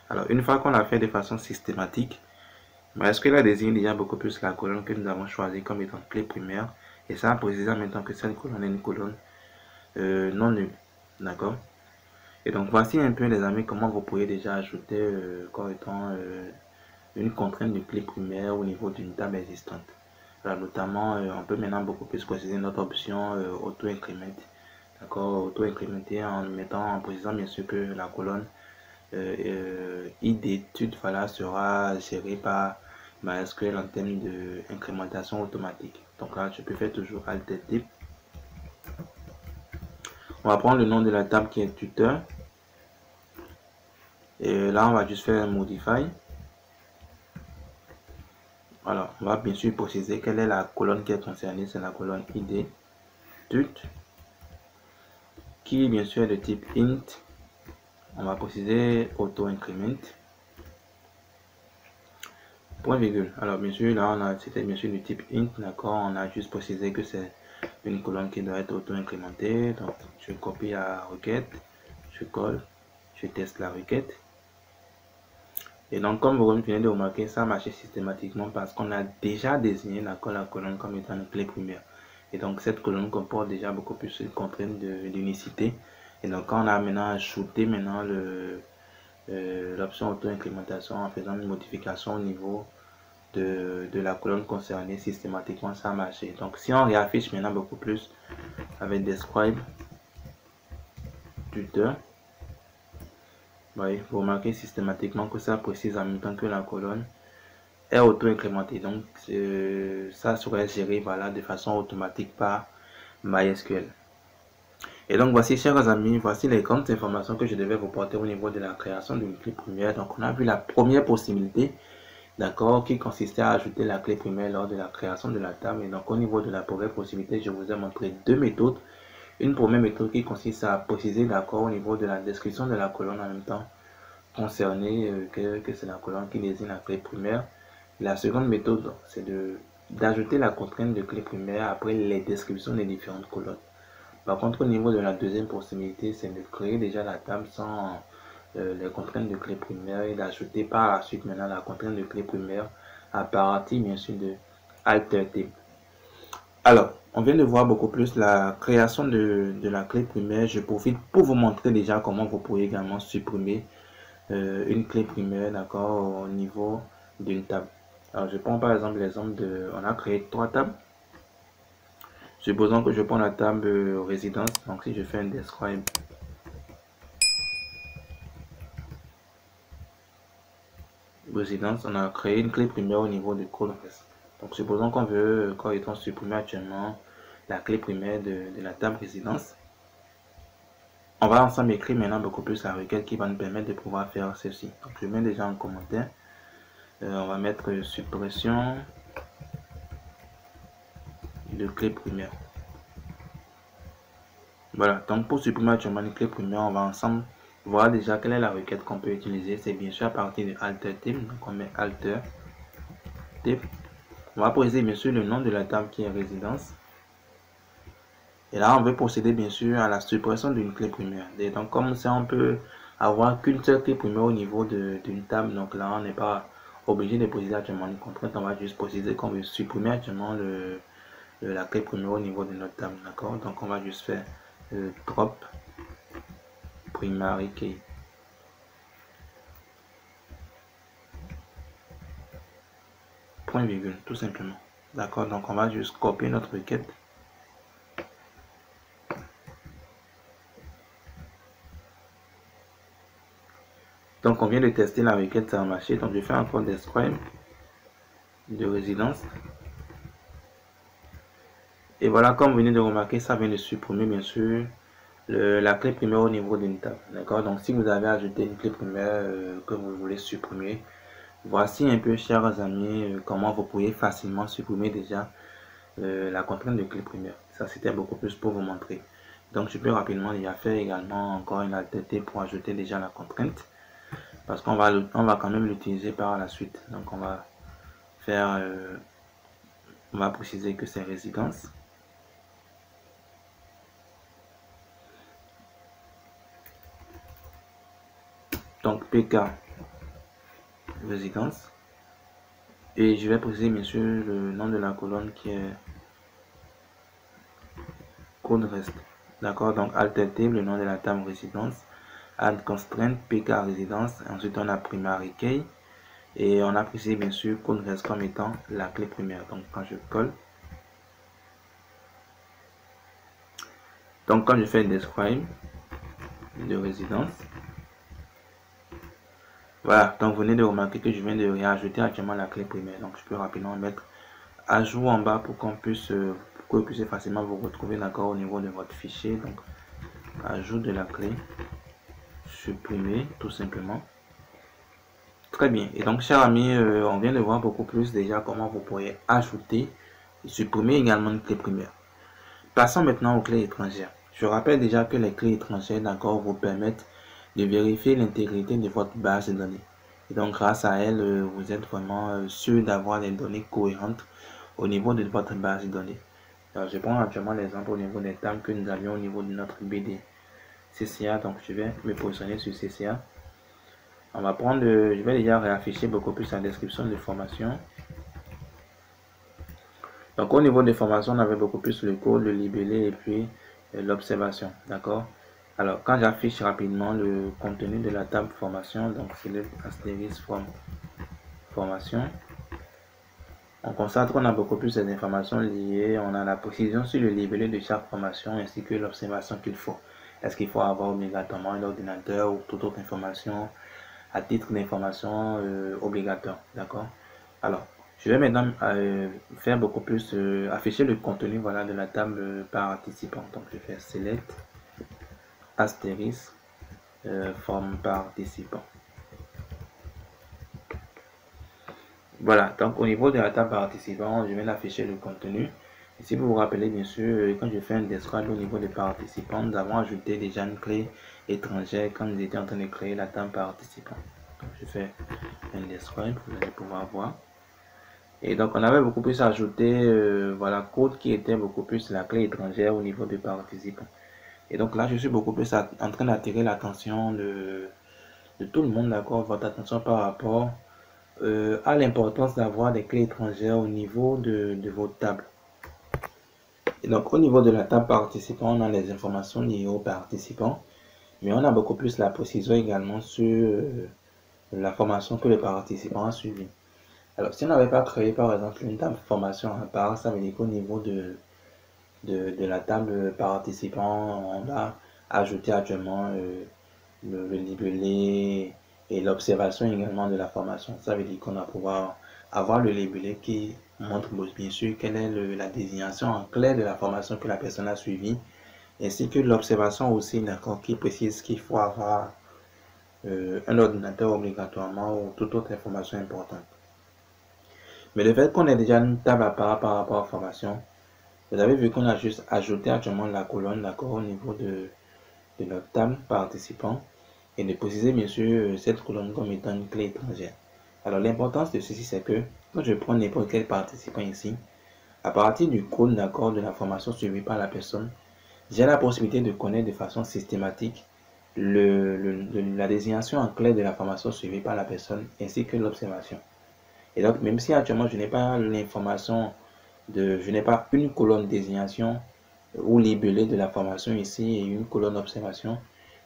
Alors une fois qu'on l'a fait de façon systématique, MySQL a désigné déjà beaucoup plus la colonne que nous avons choisie comme étant clé primaire, et ça en précisant maintenant que cette colonne est une colonne non nulle, d'accord. Et donc voici un peu les amis comment vous pourriez déjà ajouter comme étant une contrainte de clé primaire au niveau d'une table existante. Alors notamment on peut maintenant beaucoup plus préciser notre option auto-increment, d'accord, auto-incrémenter en précisant bien sûr que la colonne id études, voilà, sera gérée par MySQL en termes d'incrémentation automatique. Donc là je peux faire toujours Alt Type. On va prendre le nom de la table qui est tuteur. Et là, on va juste faire un modify. Alors, on va bien sûr préciser quelle est la colonne qui est concernée. C'est la colonne id tut, qui bien sûr est de type int. On va préciser auto-increment. Point virgule. Alors bien sûr là c'était bien sûr du type int, d'accord. On a juste précisé que c'est une colonne qui doit être auto-incrémentée. Donc je copie la requête, je colle, je teste la requête. Et donc comme vous venez de remarquer, ça a marché systématiquement parce qu'on a déjà désigné la colonne comme étant une clé primaire. Et donc cette colonne comporte déjà beaucoup plus de contraintes d'unicité. Et donc quand on a maintenant ajouté maintenant l'option auto-incrémentation en faisant une modification au niveau de la colonne concernée, systématiquement ça a marché. Donc si on réaffiche maintenant beaucoup plus avec describe tuteur, vous remarquez systématiquement que ça précise en même temps que la colonne est auto-incrémentée. Donc ça serait géré de façon automatique par MySQL. Et donc voici, chers amis, voici les grandes informations que je devais vous porter au niveau de la création d'une clé primaire. Donc on a vu la première possibilité, d'accord, qui consistait à ajouter la clé primaire lors de la création de la table. Et donc au niveau de la première possibilité, je vous ai montré deux méthodes. Une première méthode qui consiste à préciser, d'accord, au niveau de la description de la colonne en même temps concernée, que c'est la colonne qui désigne la clé primaire. La seconde méthode, c'est d'ajouter la contrainte de clé primaire après les descriptions des différentes colonnes. Par contre, au niveau de la deuxième possibilité, c'est de créer déjà la table sans les contraintes de clé primaire et d'ajouter par la suite maintenant la contrainte de clé primaire à partir bien sûr de alter table. Alors, on vient de voir beaucoup plus la création de la clé primaire. Je profite pour vous montrer déjà comment vous pouvez également supprimer une clé primaire, d'accord, au niveau d'une table. Alors, je prends par exemple l'exemple on a créé 3 tables. Supposons que je prends la table résidence. Donc, si je fais un describe résidence, on a créé une clé primaire au niveau de code rest. Donc, supposons qu'on veut, quand étant supprimer actuellement la clé primaire de la table résidence. On va ensemble écrire maintenant beaucoup plus la requête qui va nous permettre de pouvoir faire ceci. Donc, je mets déjà en commentaire. On va mettre suppression de clé primaire. Voilà, donc pour supprimer actuellement une clé primaire, on va ensemble voir déjà quelle est la requête qu'on peut utiliser. C'est bien sûr à partir de alter table. Donc on met alter table. On va préciser bien sûr le nom de la table qui est résidence. Et là, on veut procéder bien sûr à la suppression d'une clé primaire. Et donc comme ça, on peut avoir qu'une seule clé primaire au niveau d'une table. Donc là, on n'est pas obligé de préciser actuellement une contrainte. On va juste préciser qu'on veut supprimer actuellement la clé primaire au niveau de notre table. D'accord? Donc on va juste faire drop primary key. Point virgule, tout simplement. D'accord, donc on va juste copier notre requête. Donc on vient de tester la requête, ça a marché. Donc je fais encore describe de résidence. Et voilà, comme vous venez de remarquer, ça vient de supprimer bien sûr la clé primaire au niveau d'une table. D'accord, donc si vous avez ajouté une clé primaire que vous voulez supprimer, voici un peu, chers amis, comment vous pouvez facilement supprimer déjà la contrainte de clé primaire. Ça, c'était beaucoup plus pour vous montrer. Donc, je peux rapidement déjà faire également encore une alter table pour ajouter déjà la contrainte. Parce qu'on va quand même l'utiliser par la suite. Donc, on va faire, on va préciser que c'est résidence. Donc, PK résidence. Et je vais préciser bien sûr le nom de la colonne qui est code rest. D'accord, donc alter table, le nom de la table résidence, add constraint, PK résidence, ensuite on a primary key et on a précisé bien sûr code rest comme étant la clé primaire. Donc quand je colle, donc quand je fais describe de résidence, voilà, donc vous venez de remarquer que je viens de réajouter actuellement la clé primaire. Donc je peux rapidement mettre ajout en bas pour qu'on puisse que vous puissiez facilement vous retrouver d'accord au niveau de votre fichier. Donc ajout de la clé, supprimer tout simplement. Très bien, et donc chers amis, on vient de voir beaucoup plus déjà comment vous pourriez ajouter et supprimer également une clé primaire. Passons maintenant aux clés étrangères. Je rappelle déjà que les clés étrangères, d'accord, vous permettent de vérifier l'intégrité de votre base de données. Et donc, grâce à elle, vous êtes vraiment sûr d'avoir les données cohérentes au niveau de votre base de données. Alors, je prends actuellement l'exemple au niveau des tables que nous avions au niveau de notre BD CCA. Donc, je vais me positionner sur CCA. On va prendre, je vais déjà réafficher beaucoup plus la description de formation. Donc, au niveau des formations, on avait beaucoup plus le code, le libellé et puis l'observation. D'accord? Alors, quand j'affiche rapidement le contenu de la table formation, donc select asterisk from formation, on constate qu'on a beaucoup plus d'informations liées. On a la précision sur le libellé de chaque formation ainsi que l'observation qu'il faut. Est-ce qu'il faut avoir obligatoirement un ordinateur ou toute autre information à titre d'information obligatoire? D'accord? Alors, je vais maintenant faire beaucoup plus, afficher le contenu voilà, de la table participant. Donc, je fais select asterisk forme participant. Voilà, donc au niveau de la table participant, je vais afficher le contenu. Et si vous vous rappelez, bien sûr, quand je fais un describe au niveau des participants, nous avons ajouté déjà une clé étrangère quand nous étions en train de créer la table participant. Donc, je fais un describe, vous allez pouvoir voir. Et donc, on avait beaucoup plus ajouté, voilà, code qui était beaucoup plus la clé étrangère au niveau des participants. Et donc là, je suis beaucoup plus en train d'attirer l'attention de tout le monde, d'accord, votre attention par rapport à l'importance d'avoir des clés étrangères au niveau de votre table. Et donc, au niveau de la table participant, on a les informations liées aux participants, mais on a beaucoup plus la précision également sur la formation que le participant a suivi. Alors, si on n'avait pas créé, par exemple, une table formation à part, ça veut dire qu'au niveau de la table participant, on va ajouter actuellement le libellé et l'observation également de la formation. Ça veut dire qu'on va pouvoir avoir le libellé qui montre bien sûr quelle est la désignation en clair de la formation que la personne a suivie, ainsi que l'observation aussi, d'accord, qui précise qu'il faut avoir un ordinateur obligatoirement ou toute autre information importante. Mais le fait qu'on ait déjà une table à part par rapport à la formation, vous avez vu qu'on a juste ajouté actuellement la colonne, d'accord, au niveau de notre table participant et de préciser bien sûr cette colonne comme étant une clé étrangère. Alors l'importance de ceci, c'est que quand je prends n'importe quel participant ici, à partir du code d'accord de la formation suivie par la personne, j'ai la possibilité de connaître de façon systématique la désignation en clair de la formation suivie par la personne ainsi que l'observation. Et donc, même si actuellement je n'ai pas l'information je n'ai pas une colonne désignation ou libellé de la formation ici et une colonne observation,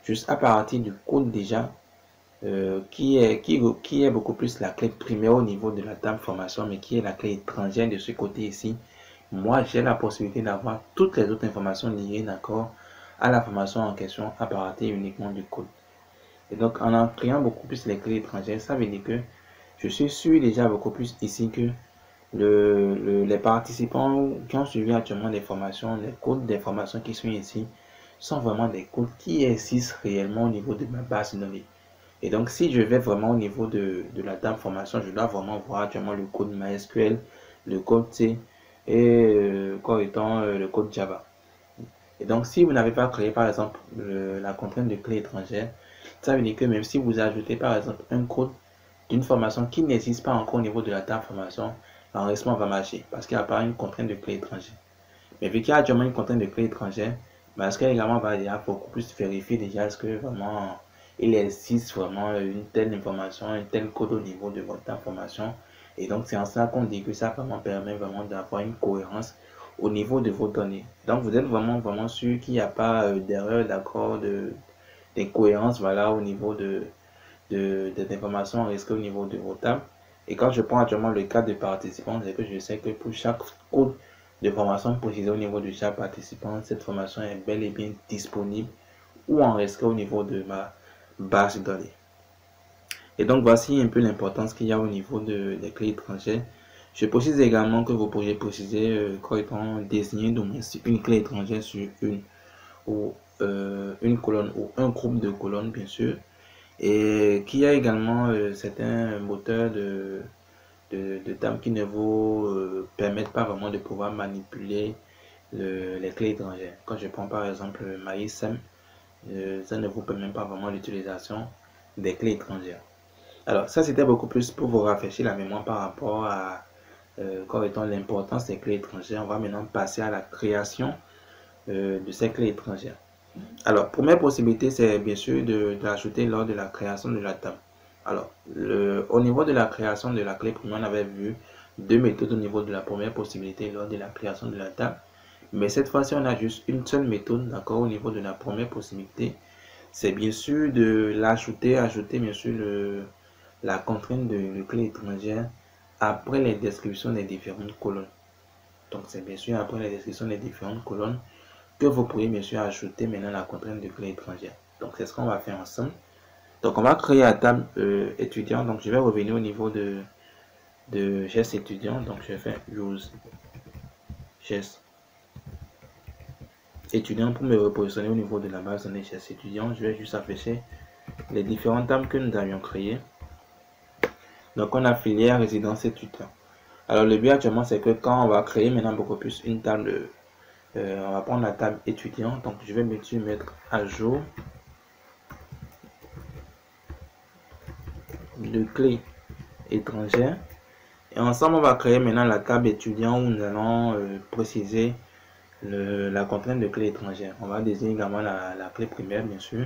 juste à partir du code déjà qui est beaucoup plus la clé primaire au niveau de la table formation, mais qui est la clé étrangère de ce côté ici. Moi, j'ai la possibilité d'avoir toutes les autres informations liées, d'accord, à la formation en question à partir uniquement du code. Et donc, en créant beaucoup plus les clés étrangères, ça veut dire que je suis sûr déjà beaucoup plus ici que les participants qui ont suivi actuellement les formations, les codes des formations qui sont ici, sont vraiment des codes qui existent réellement au niveau de ma base de données. Et donc, si je vais vraiment au niveau de la table formation, je dois vraiment voir actuellement le code MySQL, le code C et quoi étant le code Java. Et donc, si vous n'avez pas créé, par exemple, la contrainte de clé étrangère, ça veut dire que même si vous ajoutez, par exemple, un code d'une formation qui n'existe pas encore au niveau de la table formation, l'enregistrement va marcher parce qu'il n'y a pas une contrainte de clé étrangère. Mais vu qu'il y a actuellement une contrainte de clé étrangère, MySQL également va déjà beaucoup plus vérifier déjà est-ce que vraiment il existe vraiment une telle information, un tel code au niveau de votre information. Et donc c'est en ça qu'on dit que ça vraiment permet vraiment d'avoir une cohérence au niveau de vos données. Donc vous êtes vraiment sûr qu'il n'y a pas d'erreur, d'accord, d'incohérence voilà, au niveau des informations enregistrées au niveau de vos tables. Et quand je prends actuellement le cas de participants, c'est que je sais que pour chaque code de formation précisé au niveau de chaque participant, cette formation est bel et bien disponible ou enregistrée au niveau de ma base de données. Et donc voici un peu l'importance qu'il y a au niveau des clés étrangères. Je précise également que vous pourriez préciser quand étant désigner une clé étrangère sur une colonne ou un groupe de colonnes bien sûr, et qu'il y a également certains moteurs de table qui ne vous permettent pas vraiment de pouvoir manipuler les clés étrangères. Quand je prends par exemple MySQL, ça ne vous permet même pas vraiment l'utilisation des clés étrangères. Alors, ça c'était beaucoup plus pour vous rafraîchir la mémoire par rapport à comme étant l'importance des clés étrangères. On va maintenant passer à la création de ces clés étrangères. Alors, première possibilité, c'est bien sûr de l'ajouter lors de la création de la table. Alors, au niveau de la création de la clé première, on avait vu deux méthodes au niveau de la première possibilité lors de la création de la table. Mais cette fois-ci, on a juste une seule méthode, d'accord, au niveau de la première possibilité. C'est bien sûr de l'ajouter, ajouter bien sûr la contrainte de clé étrangère après les descriptions des différentes colonnes. Donc, c'est bien sûr après les descriptions des différentes colonnes que vous pourriez bien sûr ajouter maintenant la contrainte de clé étrangère. Donc, c'est ce qu'on va faire ensemble. Donc, on va créer la table étudiant. Donc, je vais revenir au niveau de geste étudiant. Donc, je vais faire use geste étudiant pour me repositionner au niveau de la base de données geste étudiant. Je vais juste afficher les différentes tables que nous avions créées. Donc, on a filière, résidence et tuteur. Alors, le but actuellement, c'est que quand on va créer maintenant beaucoup plus une table, on va prendre la table étudiant. Donc, je vais mettre à jour de clé étrangère. Et ensemble, on va créer maintenant la table étudiant où nous allons préciser la contrainte de clé étrangère. On va désigner également la clé primaire, bien sûr.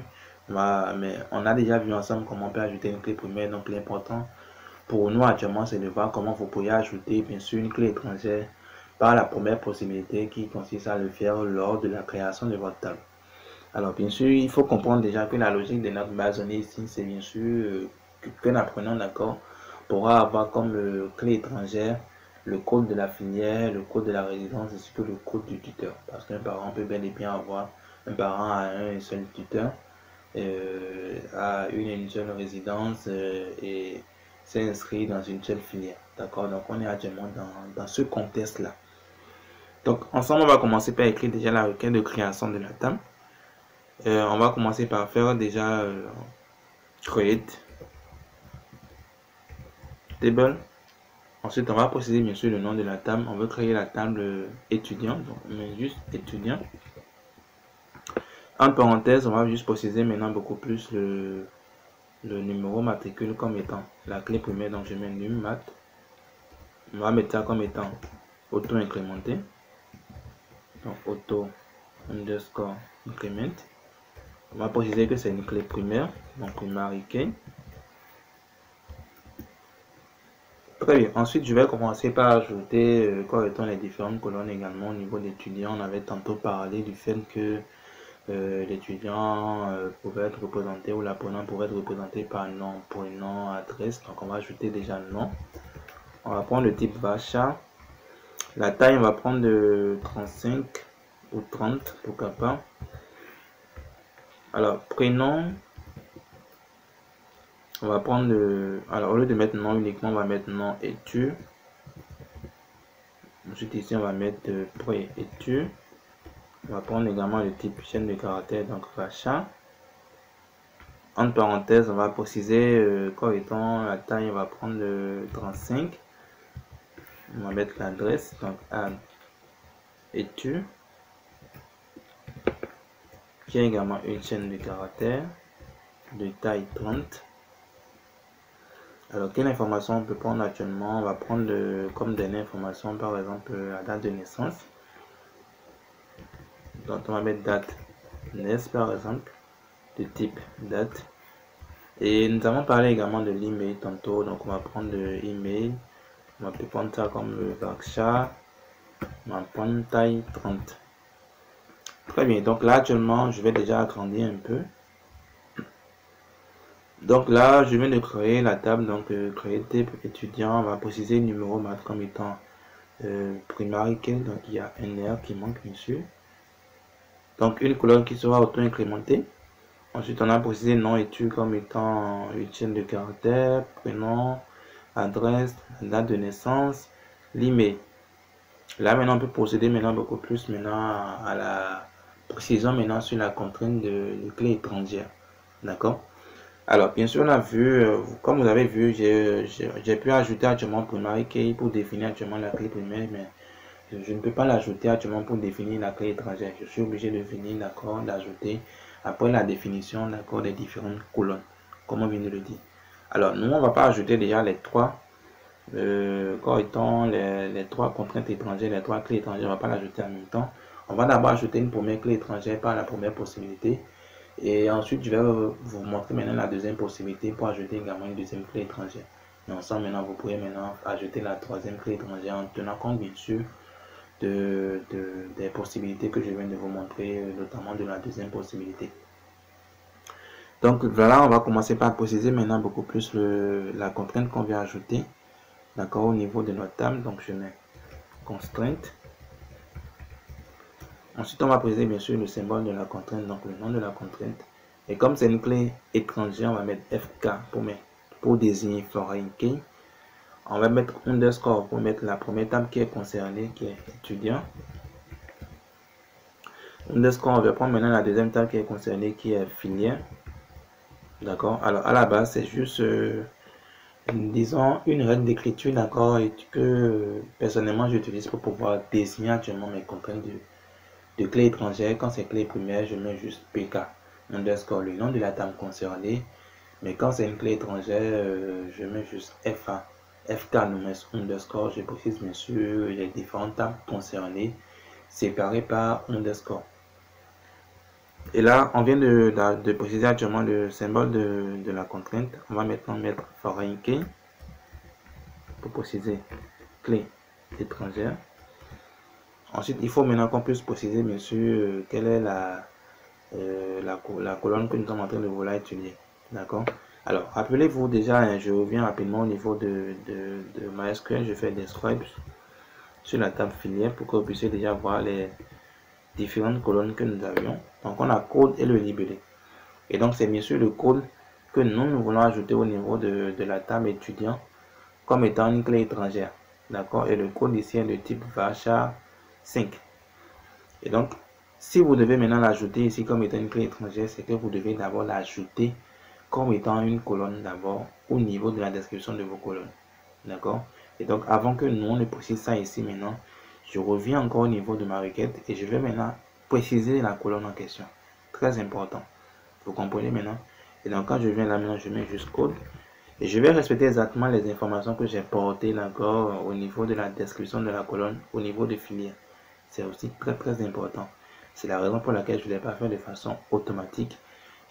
Mais on a déjà vu ensemble comment on peut ajouter une clé primaire. Donc, l'important pour nous actuellement, c'est de voir comment vous pourriez ajouter, bien sûr, une clé étrangère par la première possibilité qui consiste à le faire lors de la création de votre table. Alors, bien sûr, il faut comprendre déjà que la logique de notre base de données ici, c'est bien sûr que l'apprenant, d'accord, pourra avoir comme clé étrangère le code de la filière, le code de la résidence ainsi que le code du tuteur. Parce qu'un parent peut bel et bien avoir, un parent a un seul tuteur, a une seule résidence et s'est inscrit dans une seule filière. D'accord, donc on est actuellement dans ce contexte-là. Donc ensemble, on va commencer par écrire déjà la requête de création de la table. On va commencer par faire déjà create table. Ensuite, on va procéder bien sûr le nom de la table. On veut créer la table étudiant. Donc, on met juste étudiant. En parenthèse, on va juste préciser maintenant beaucoup plus le numéro matricule comme étant la clé primaire. Donc, je mets num mat. On va mettre ça comme étant auto-incrémenté. Donc, auto underscore increment. On va préciser que c'est une clé primaire. Donc, primary key. Très bien. Ensuite, je vais commencer par ajouter quoi étant les différentes colonnes également au niveau d'étudiants. On avait tantôt parlé du fait que l'étudiant pouvait être représenté ou l'apprenant pouvait être représenté par nom, prénom, adresse. Donc, on va ajouter déjà nom. On va prendre le type varchar. La taille, on va prendre de 35 ou 30, pourquoi pas. Alors, prénom. On va prendre alors au lieu de mettre nom uniquement, on va mettre nom et tu. Ensuite ici on va mettre pré et tu. On va prendre également le type chaîne de caractères, donc varchar. Entre parenthèses, on va préciser quoi étant la taille, on va prendre le 35. On va mettre l'adresse, donc add et tu. Qui a également une chaîne de caractères de taille 30. Alors, quelle information on peut prendre actuellement? On va prendre comme dernière information, par exemple, la date de naissance. Donc, on va mettre date naissance, par exemple, de type date. Et nous avons parlé également de l'email tantôt. Donc, on va prendre l'email. On va prendre ça comme le varchar. On va prendre taille 30. Très bien. Donc, là, actuellement, je vais déjà agrandir un peu. Donc là, je viens de créer la table, donc créer type étudiant, on va préciser le numéro mat comme étant primary key, donc il y a un R qui manque bien sûr. Donc une colonne qui sera auto-incrémentée. Ensuite, on a précisé nom et tu comme étant une chaîne de caractères, prénom, adresse, date de naissance, l'email. Là maintenant, on peut procéder maintenant beaucoup plus maintenant à la précision maintenant sur la contrainte de clé étrangère. D'accord? Alors, bien sûr, on a vu, comme vous avez vu, j'ai pu ajouter actuellement primary key pour définir actuellement la clé primaire, mais je ne peux pas l'ajouter actuellement pour définir la clé étrangère. Je suis obligé de venir, d'accord, d'ajouter après la définition, d'accord, des différentes colonnes, comme on vient de le dire. Alors, nous, on ne va pas ajouter déjà les trois, comme étant les trois contraintes étrangères, les trois clés étrangères, on ne va pas l'ajouter en même temps. On va d'abord ajouter une première clé étrangère par la première possibilité. Et ensuite, je vais vous montrer maintenant la deuxième possibilité pour ajouter également une deuxième clé étrangère. Et ensemble, maintenant, vous pouvez maintenant ajouter la troisième clé étrangère en tenant compte, bien sûr, des possibilités que je viens de vous montrer, notamment de la deuxième possibilité. Donc voilà, on va commencer par préciser maintenant beaucoup plus la contrainte qu'on vient ajouter, d'accord, au niveau de notre table. Donc je mets constrainte. Ensuite, on va préciser bien sûr le symbole de la contrainte, donc le nom de la contrainte. Et comme c'est une clé étrangère, on va mettre FK pour désigner foreign key. On va mettre underscore pour mettre la première table qui est concernée, qui est étudiant. Underscore, on va prendre maintenant la deuxième table qui est concernée, qui est filière. D'accord. Alors à la base, c'est juste, disons, une règle d'écriture, d'accord, et que personnellement j'utilise pour pouvoir désigner actuellement mes contraintes de clé étrangère. Quand c'est clé primaire, je mets juste PK, underscore, le nom de la table concernée. Mais quand c'est une clé étrangère, je mets juste FA. FK nous underscore, je précise bien sûr les différentes tables concernées, séparées par underscore. Et là, on vient de préciser actuellement le symbole de la contrainte. On va maintenant mettre foreign key pour préciser clé étrangère. Ensuite, il faut maintenant qu'on puisse préciser bien sûr quelle est la colonne que nous sommes en train de vouloir étudier. D'accord. Alors, rappelez-vous déjà, je reviens rapidement au niveau de MySQL. Je fais des swipes sur la table filière pour que vous puissiez déjà voir les différentes colonnes que nous avions. Donc, on a code et le libellé. Et donc, c'est bien sûr le code que nous voulons ajouter au niveau de la table étudiant comme étant une clé étrangère. D'accord. Et le code ici est de type varchar 5. Et donc, si vous devez maintenant l'ajouter ici comme étant une clé étrangère, c'est que vous devez d'abord l'ajouter comme étant une colonne d'abord au niveau de la description de vos colonnes. D'accord. Et donc, avant que nous on ne précise ça ici maintenant, je reviens encore au niveau de ma requête et je vais maintenant préciser la colonne en question. Très important. Vous comprenez maintenant? Et donc, quand je viens là maintenant, je mets juste code. Et je vais respecter exactement les informations que j'ai portées d'accord au niveau de la description de la colonne, au niveau de filière. C'est aussi très important. C'est la raison pour laquelle je ne l'ai pas fait de façon automatique.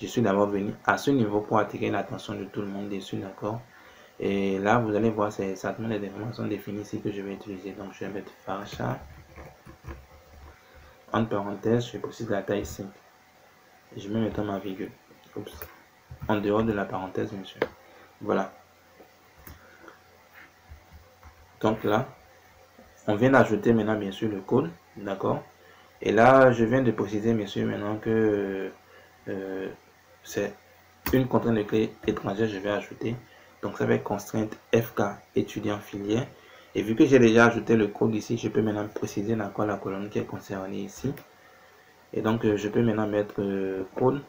Je suis d'abord venu à ce niveau pour attirer l'attention de tout le monde dessus, d'accord? Et là, vous allez voir, c'est exactement les informations définies ici que je vais utiliser. Donc, je vais mettre varchar. En parenthèse, je précise la taille 5. Et je mets maintenant ma virgule. Oups. En dehors de la parenthèse, bien sûr. Voilà. Donc là, on vient d'ajouter maintenant, bien sûr, le code. D'accord? Et là, je viens de préciser, bien sûr, maintenant que c'est une contrainte de clé étrangère, je vais ajouter. Donc, ça va être constrainte FK étudiant filière. Et vu que j'ai déjà ajouté le code ici, je peux maintenant préciser d'accord la colonne qui est concernée ici. Et donc, je peux maintenant mettre code.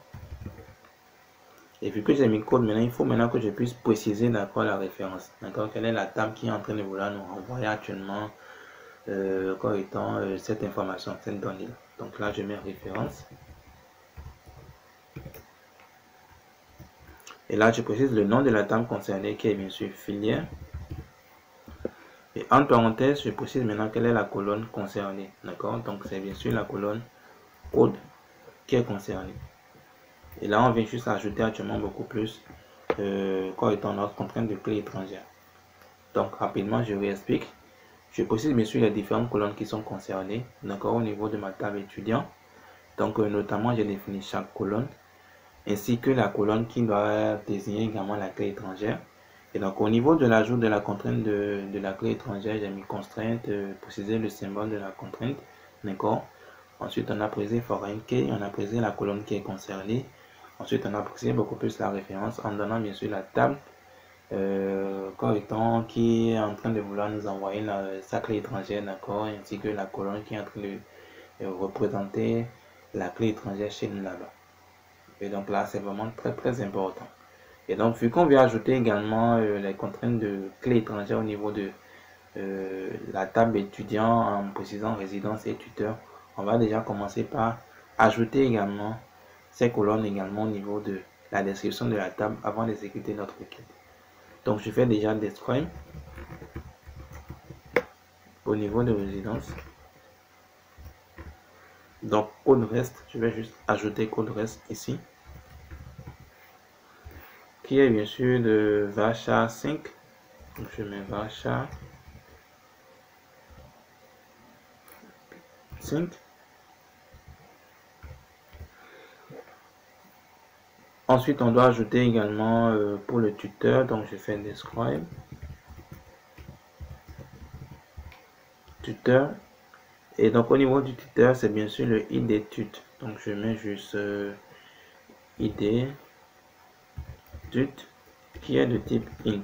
Et vu que j'ai mis code, maintenant, il faut maintenant que je puisse préciser d'accord la référence. D'accord, quelle est la table qui est en train de vouloir nous renvoyer actuellement comme étant cette information, cette donnée là. Donc là, je mets référence. Et là, je précise le nom de la table concernée qui est bien sûr filière. Et en parenthèse, je précise maintenant quelle est la colonne concernée. D'accord? Donc c'est bien sûr la colonne code qui est concernée. Et là, on vient juste ajouter actuellement beaucoup plus comme étant notre contrainte de clé étrangère. Donc rapidement, je réexplique. Je précise bien sûr les différentes colonnes qui sont concernées. D'accord? Au niveau de ma table étudiant. Donc notamment, j'ai défini chaque colonne, ainsi que la colonne qui doit désigner également la clé étrangère. Et donc au niveau de l'ajout de la contrainte de la clé étrangère, j'ai mis constrainte, préciser le symbole de la contrainte. D'accord. Ensuite, on a précisé foreign key, on a précisé la colonne qui est concernée. Ensuite, on a précisé beaucoup plus la référence en donnant bien sûr la table comme étant qui est en train de vouloir nous envoyer sa clé étrangère, d'accord, ainsi que la colonne qui est en train de représenter la clé étrangère chez nous là-bas. Et donc là, c'est vraiment très important. Et donc, vu qu'on vient ajouter également les contraintes de clé étrangère au niveau de la table étudiant en précisant résidence et tuteur, on va déjà commencer par ajouter également ces colonnes également au niveau de la description de la table avant d'exécuter notre requête. Donc je fais déjà describe au niveau de résidence. Donc code reste, je vais juste ajouter code reste ici, qui est bien sûr de varchar 5. Donc je mets varchar 5. Ensuite, on doit ajouter également pour le tuteur, donc je fais describe tuteur. Et donc au niveau du tuteur, c'est bien sûr le id tut. Donc je mets juste id tut qui est de type int,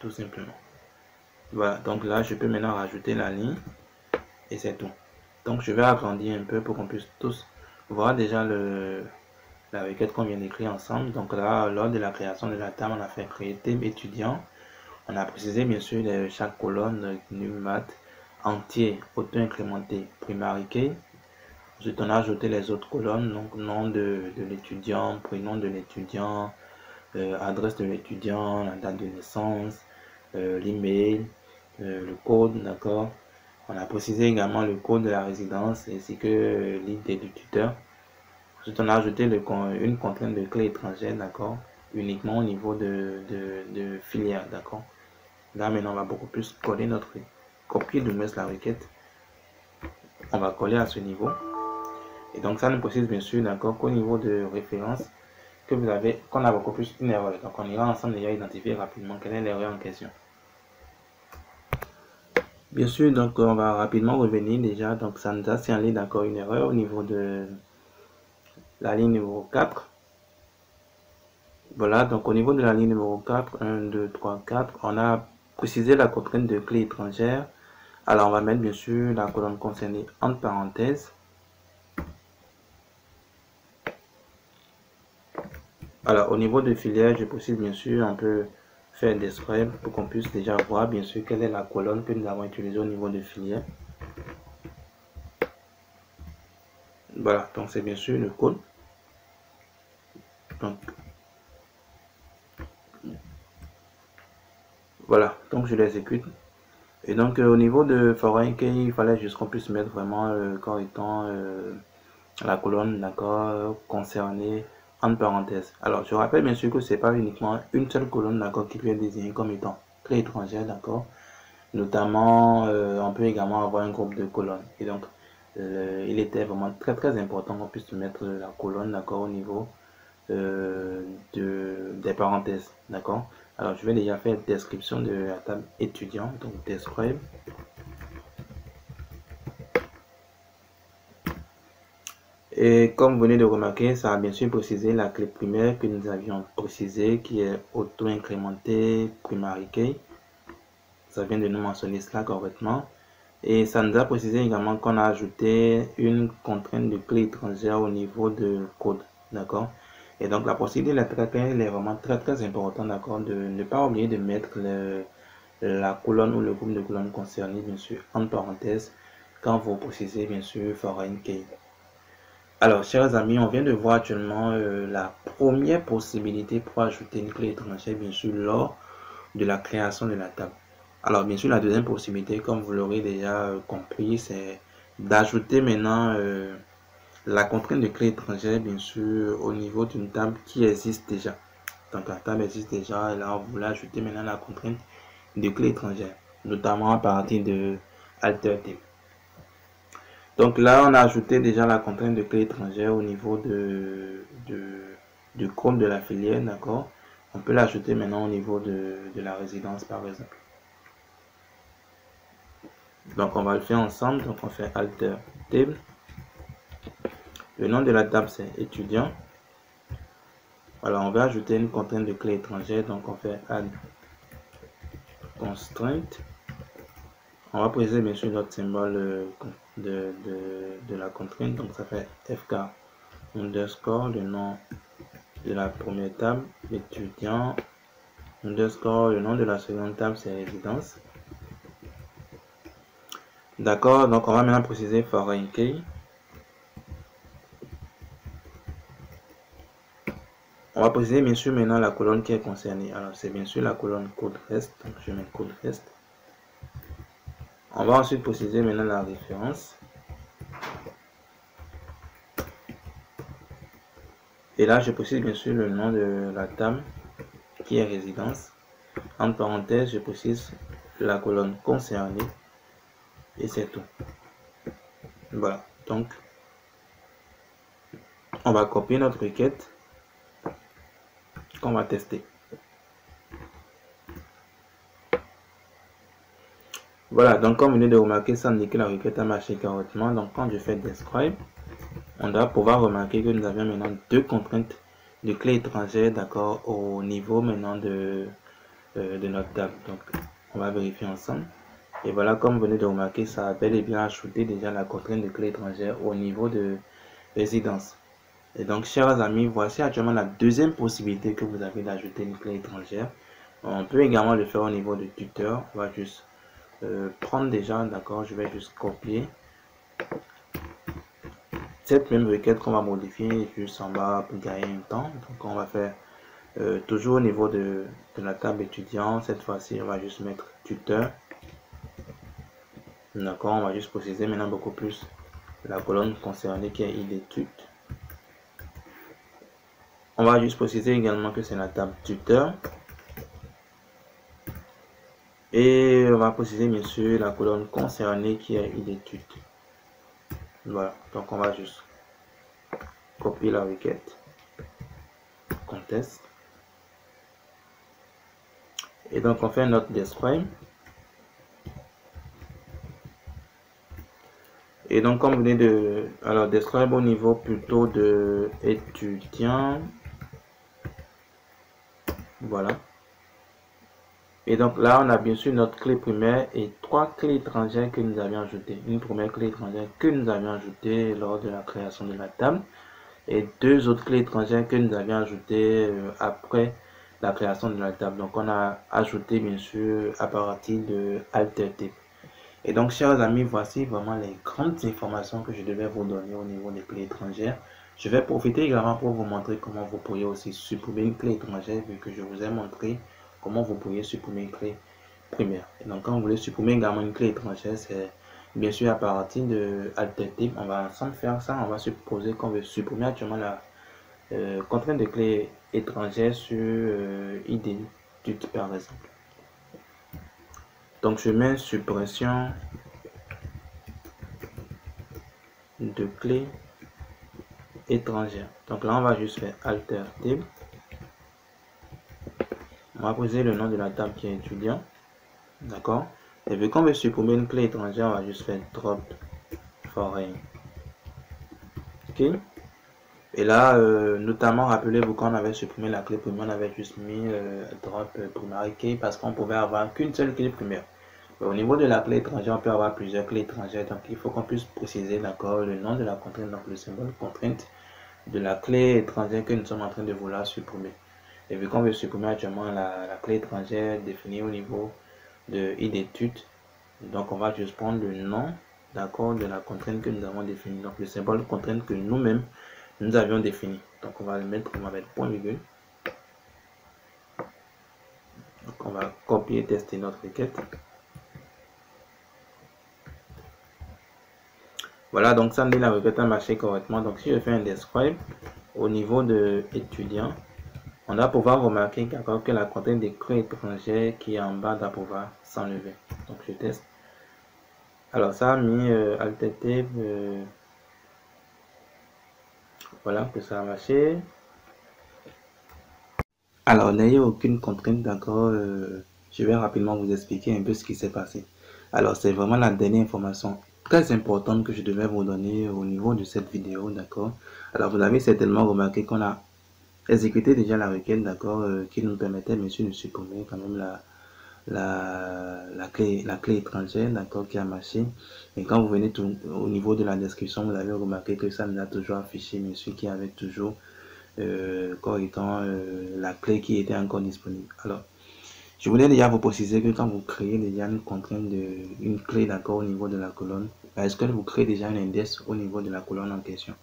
tout simplement. Voilà, donc là je peux maintenant rajouter la ligne et c'est tout. Donc je vais agrandir un peu pour qu'on puisse tous voir déjà la requête qu'on vient d'écrire ensemble. Donc là, lors de la création de la table, on a fait créer thème étudiant. On a précisé bien sûr chaque colonne numat entier auto-incrémenté primary key. Ensuite, on a ajouté les autres colonnes, donc nom de l'étudiant, prénom de l'étudiant, adresse de l'étudiant, la date de naissance, l'email, le code, d'accord. On a précisé également le code de la résidence ainsi que l'idée du tuteur. Ensuite, on a ajouté une contrainte de clé étrangère, d'accord, uniquement au niveau de filière, d'accord. Là, maintenant, on va beaucoup plus coller notre copier de la requête. On va coller à ce niveau. Et donc, ça nous précise bien sûr, d'accord, qu'au niveau de référence, qu'on a beaucoup plus une erreur. Donc, on ira ensemble déjà identifier rapidement quelle est l'erreur en question. Bien sûr, donc, on va rapidement revenir déjà. Donc, ça nous a signalé, d'accord, une erreur au niveau de la ligne numéro 4. Voilà, donc au niveau de la ligne numéro 4, 1, 2, 3, 4, on a précisé la contrainte de clé étrangère. Alors, on va mettre bien sûr la colonne concernée entre parenthèses. Alors, au niveau de filière, je précise bien sûr, on peut faire des scribes pour qu'on puisse déjà voir bien sûr quelle est la colonne que nous avons utilisée au niveau de filière. Voilà, donc c'est bien sûr le code. Donc, voilà, donc je l'exécute. Et donc au niveau de foreign key, il fallait juste qu'on puisse mettre vraiment comme étant la colonne, d'accord, concernée entre parenthèses. Alors je rappelle bien sûr que c'est pas uniquement une seule colonne, d'accord, qui peut être désignée comme étant clé étrangère, d'accord. Notamment, on peut également avoir un groupe de colonnes. Et donc, il était vraiment très important qu'on puisse mettre la colonne, d'accord, au niveau des parenthèses, d'accord. Alors, je vais déjà faire description de la table étudiant, donc describe. Et comme vous venez de remarquer, ça a bien sûr précisé la clé primaire que nous avions précisée, qui est auto-incrémenté primary key. Ça vient de nous mentionner cela correctement. Et ça nous a précisé également qu'on a ajouté une contrainte de clé étrangère au niveau de code, d'accord. Et donc la procédure elle est vraiment très importante, d'accord, de ne pas oublier de mettre la colonne ou le groupe de colonnes concerné, bien sûr, entre parenthèses, quand vous précisez, bien sûr, foreign key. Alors, chers amis, on vient de voir actuellement la première possibilité pour ajouter une clé étrangère, bien sûr, lors de la création de la table. Alors, bien sûr, la deuxième possibilité, comme vous l'aurez déjà compris, c'est d'ajouter maintenant la contrainte de clé étrangère, bien sûr, au niveau d'une table qui existe déjà. Donc, la table existe déjà, et là, on voulait ajouter maintenant la contrainte de clé étrangère, notamment à partir de alter theme. Donc là, on a ajouté déjà la contrainte de clé étrangère au niveau du compte de la filière, d'accord. On peut l'ajouter maintenant au niveau de la résidence, par exemple. Donc on va le faire ensemble. Donc on fait alter table. Le nom de la table c'est étudiant. Alors on va ajouter une contrainte de clé étrangère. Donc on fait add constraint. On va préciser bien sûr notre symbole de la contrainte. Donc ça fait fk underscore le nom de la première table étudiant underscore le nom de la seconde table c'est résidence. D'accord, donc on va maintenant préciser foreign key. On va préciser bien sûr maintenant la colonne qui est concernée. Alors c'est bien sûr la colonne code rest. Donc je mets code rest. On va ensuite préciser maintenant la référence. Et là je précise bien sûr le nom de la table qui est résidence. En parenthèse, je précise la colonne concernée. Et c'est tout. Voilà. Donc on va copier notre requête qu'on va tester. Voilà, donc comme vous venez de remarquer, ça indique que la requête a marché correctement. Donc quand je fais describe, on doit pouvoir remarquer que nous avions maintenant deux contraintes de clé étrangère, d'accord, au niveau maintenant de notre table. Donc on va vérifier ensemble. Et voilà, comme vous venez de remarquer, ça a bel et bien ajouté déjà la contrainte de clé étrangère au niveau de résidence. Et donc, chers amis, voici actuellement la deuxième possibilité que vous avez d'ajouter une clé étrangère. On peut également le faire au niveau de tuteur. On va juste prendre déjà, d'accord, je vais juste copier cette même requête qu'on va modifier juste en bas pour gagner un temps. Donc, on va faire toujours au niveau de la table étudiant. Cette fois-ci, on va juste mettre tuteur. D'accord, on va juste préciser maintenant beaucoup plus la colonne concernée qui est id-tut. On va juste préciser également que c'est la table tuteur. Et on va préciser bien sûr la colonne concernée qui est id-tut. Voilà, donc on va juste copier la requête qu'on teste. Et donc on fait notre describe. Et donc comme vous venez de... Alors describe au niveau plutôt de étudiant. Voilà. Et donc là, on a bien sûr notre clé primaire et trois clés étrangères que nous avions ajoutées. Une première clé étrangère que nous avions ajoutée lors de la création de la table. Et deux autres clés étrangères que nous avions ajoutées après la création de la table. Donc on a ajouté bien sûr à partir de AlterType. Et donc chers amis, voici vraiment les grandes informations que je devais vous donner au niveau des clés étrangères. Je vais profiter également pour vous montrer comment vous pourriez aussi supprimer une clé étrangère vu que je vous ai montré comment vous pourriez supprimer une clé primaire. Et donc quand vous voulez supprimer également une clé étrangère, c'est bien sûr à partir de AlterType. On va ensemble faire ça. On va supposer qu'on veut supprimer actuellement la contrainte de clé étrangère sur id-tut par exemple. Donc je mets suppression de clé étrangère. Donc là on va juste faire AlterType. On va poser le nom de la table qui est étudiant. D'accord. Et vu qu'on veut supprimer une clé étrangère, on va juste faire drop foreign. Ok. Et là, notamment, rappelez-vous qu'on avait supprimé la clé primaire, on avait juste mis drop primary key parce qu'on pouvait avoir qu'une seule clé primaire. Au niveau de la clé étrangère, on peut avoir plusieurs clés étrangères, donc il faut qu'on puisse préciser d'accord le nom de la contrainte, donc le symbole contrainte de la clé étrangère que nous sommes en train de vouloir supprimer. Et vu qu'on veut supprimer actuellement la clé étrangère définie au niveau de id-tut, donc on va juste prendre le nom d'accord de la contrainte que nous avons définie, donc le symbole contrainte que nous-mêmes nous avions défini. Donc on va le mettre, on va mettre point virgule. Donc on va copier et tester notre requête. Voilà, donc ça me dit la requête a marché correctement. Donc si je fais un describe au niveau de étudiant, on va pouvoir remarquer que la contrainte des clés étrangères qui est en bas doit pouvoir s'enlever. Donc je teste. Alors ça a mis AlterType. Voilà que ça a marché. Alors n'ayez aucune contrainte, d'accord. Je vais rapidement vous expliquer un peu ce qui s'est passé. Alors c'est vraiment la dernière information très importante que je devais vous donner au niveau de cette vidéo, d'accord. Alors vous avez certainement remarqué qu'on a exécuté déjà la requête, d'accord, qui nous permettait bien sûr de supprimer quand même la clé étrangère, d'accord, qui a marché. Et quand vous venez au niveau de la description, vous avez remarqué que ça nous a toujours affiché bien sûr qu'il y avait toujours comme étant la clé qui était encore disponible. Alors, je voulais déjà vous préciser que quand vous créez déjà une contrainte une clé d'accord au niveau de la colonne, est-ce que vous créez déjà un index au niveau de la colonne en question,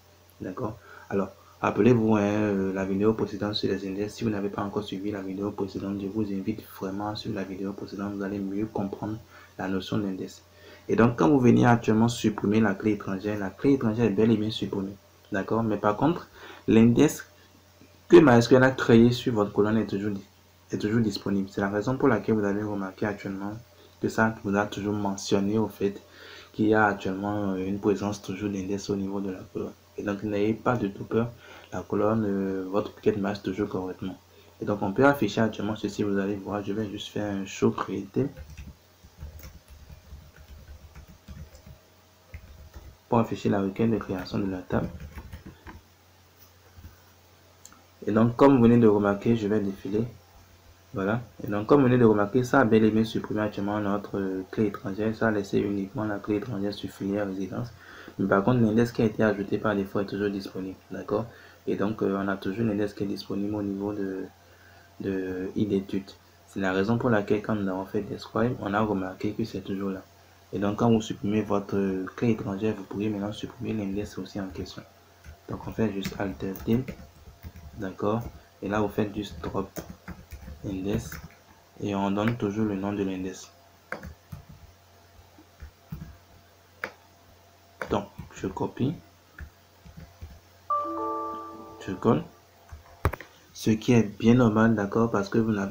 d'accord. Alors, Rappelez-vous la vidéo précédente sur les index. Si vous n'avez pas encore suivi la vidéo précédente, je vous invite vraiment sur la vidéo précédente, vous allez mieux comprendre la notion d'index. Et donc, quand vous venez actuellement supprimer la clé étrangère est bel et bien supprimée. D'accord? Mais par contre, l'index que MySQL a créé sur votre colonne est toujours disponible. C'est la raison pour laquelle vous avez remarqué actuellement que ça vous a toujours mentionné au fait qu'il y a actuellement une présence toujours d'index au niveau de la colonne. Et donc, n'ayez pas de tout peur, la colonne, votre requête marche toujours correctement. Et donc, on peut afficher actuellement ceci, vous allez voir, je vais juste faire un show created pour afficher la requête de création de la table. Et donc, comme vous venez de remarquer, je vais défiler. Voilà. Et donc, comme vous venez de remarquer, ça a bel et bien supprimé actuellement notre clé étrangère. Ça a laissé uniquement la clé étrangère sur filière résidence. Mais par contre, l'index qui a été ajouté par défaut est toujours disponible. D'accord? Et donc, on a toujours l'index qui est disponible au niveau de d'études. C'est la raison pour laquelle, quand nous avons fait describe, on a remarqué que c'est toujours là. Et donc, quand vous supprimez votre clé étrangère, vous pourriez maintenant supprimer l'index aussi en question. Donc, on fait juste Alt T. D'accord? Et là, vous faites juste drop index et on donne toujours le nom de l'index. Donc je copie, je colle, ce qui est bien normal, d'accord, parce que on a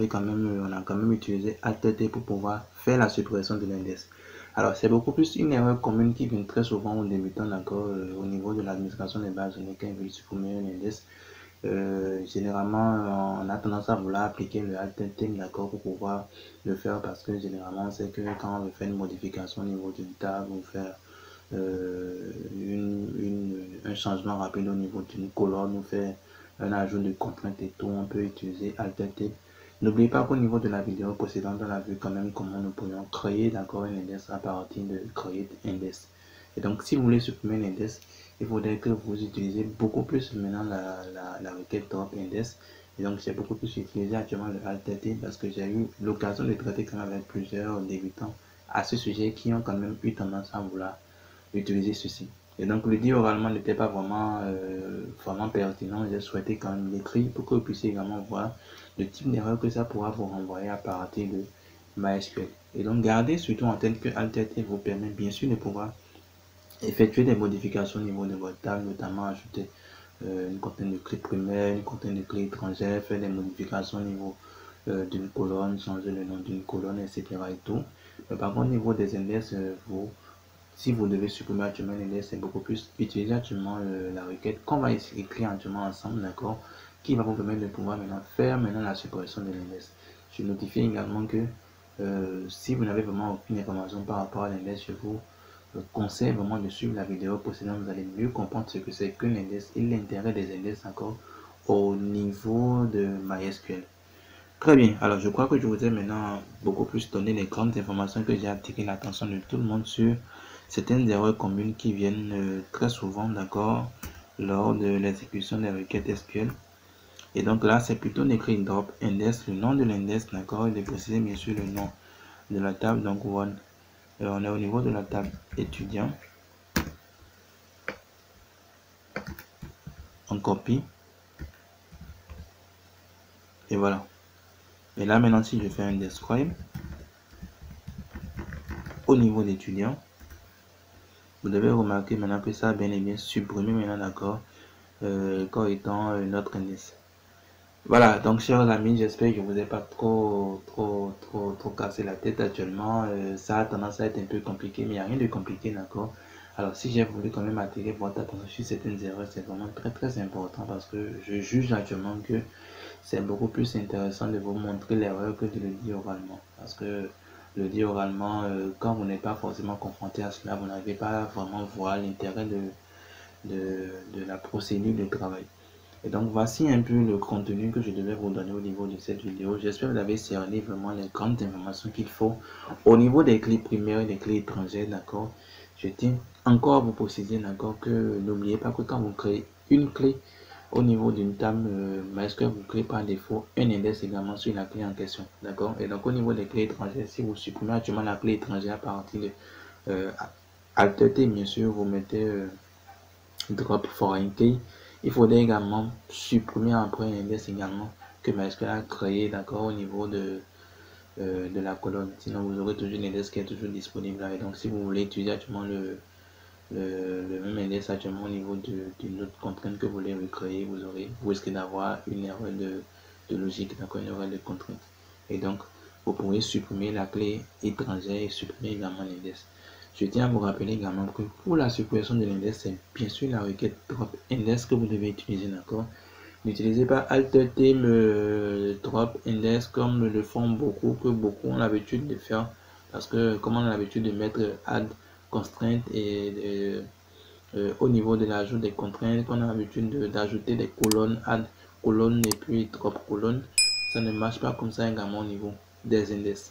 quand même utilisé Alt T pour pouvoir faire la suppression de l'index. Alors c'est beaucoup plus une erreur commune qui vient très souvent aux débutants, d'accord, au niveau de l'administration des bases de données quand ils veulent supprimer un index. Généralement, on a tendance à vouloir appliquer le Alt T, d'accord, pour pouvoir le faire, parce que généralement, c'est que quand on veut faire une modification au niveau d'une table ou faire un changement rapide au niveau d'une colonne ou faire un ajout de contrainte et tout, on peut utiliser Alt T. N'oubliez pas qu'au niveau de la vidéo précédente, on a vu quand même comment nous pourrions créer d'accord un index à partir de create index. Et donc, si vous voulez supprimer l'index, il faudrait que vous utilisez beaucoup plus maintenant la requête drop index. Et donc, j'ai beaucoup plus utilisé actuellement le Alt T parce que j'ai eu l'occasion de traiter quand même avec plusieurs débutants à ce sujet qui ont quand même eu tendance à vouloir utiliser ceci. Et donc, le dire oralement n'était pas vraiment pertinent. J'ai souhaité quand même l'écrire pour que vous puissiez également voir le type d'erreur que ça pourra vous renvoyer à partir de MySQL. Et donc, gardez surtout en tête que Alt T vous permet bien sûr de pouvoir effectuer des modifications au niveau de votre table, notamment ajouter une contenue de clé primaire, une contenue de clé étrangère, faire des modifications au niveau d'une colonne, changer le nom d'une colonne, etc. et tout. Mais par contre, au niveau des index, si vous devez supprimer actuellement l'index, c'est beaucoup plus utiliser actuellement la requête qu'on va écrire actuellement ensemble, d'accord, qui va vous permettre de pouvoir maintenant faire la suppression de l'index. Je notifie également que si vous n'avez vraiment aucune information par rapport à l'index, je vous conseille vraiment de suivre la vidéo précédente. Vous allez mieux comprendre ce que c'est que l'index et l'intérêt des index encore au niveau de MySQL. Très bien, alors je crois que je vous ai maintenant beaucoup plus donné les grandes informations que j'ai attiré l'attention de tout le monde sur certaines erreurs communes qui viennent très souvent, d'accord, lors de l'exécution des requêtes SQL. Et donc là, c'est plutôt d'écrire drop index, le nom de l'index, d'accord, et de préciser bien sûr le nom de la table. Donc one, on est au niveau de la table étudiant. On copie. Et voilà. Et là maintenant, si je fais un describe au niveau d'étudiant, vous devez remarquer maintenant que ça a bien et bien supprimé maintenant, d'accord, comme étant notre indice. Voilà, donc chers amis, j'espère que je vous ai pas trop cassé la tête actuellement. Ça a tendance à être un peu compliqué, mais il n'y a rien de compliqué, d'accord. Alors si j'ai voulu quand même attirer votre attention sur certaines erreurs, c'est vraiment très important parce que je juge actuellement que c'est beaucoup plus intéressant de vous montrer l'erreur que de le dire oralement. Parce que le dire oralement, quand vous n'êtes pas forcément confronté à cela, vous n'avez pas vraiment voir l'intérêt de la procédure de travail. Et donc voici un peu le contenu que je devais vous donner au niveau de cette vidéo. J'espère que vous avez cerné vraiment les grandes informations qu'il faut au niveau des clés primaires et des clés étrangères, d'accord. Je tiens encore à vous préciser, d'accord, que n'oubliez pas que quand vous créez une clé au niveau d'une table MySQL, vous créez par défaut un index également sur la clé en question, d'accord. Et donc au niveau des clés étrangères, si vous supprimez actuellement la clé étrangère à partir de Alt T, bien sûr, vous mettez drop foreign key Il faudrait également supprimer après l'index également que MySQL a créé, d'accord, au niveau de la colonne. Sinon, vous aurez toujours l'index qui est toujours disponible là. Et donc, si vous voulez utiliser actuellement le même index actuellement au niveau d'une autre contrainte que vous voulez recréer, vous risquez d'avoir une erreur de logique, d'accord, une erreur de contrainte. Et donc, vous pourrez supprimer la clé étrangère et supprimer également l'index. Je tiens à vous rappeler également que pour la suppression de l'index, c'est bien sûr la requête drop index que vous devez utiliser, d'accord. N'utilisez pas alt theme drop index comme le font beaucoup ont l'habitude de faire, parce que comme on a l'habitude de mettre add constraint et au niveau de l'ajout des contraintes, on a l'habitude d'ajouter des colonnes, add colonne et puis drop colonne. Ça ne marche pas comme ça également au niveau des index.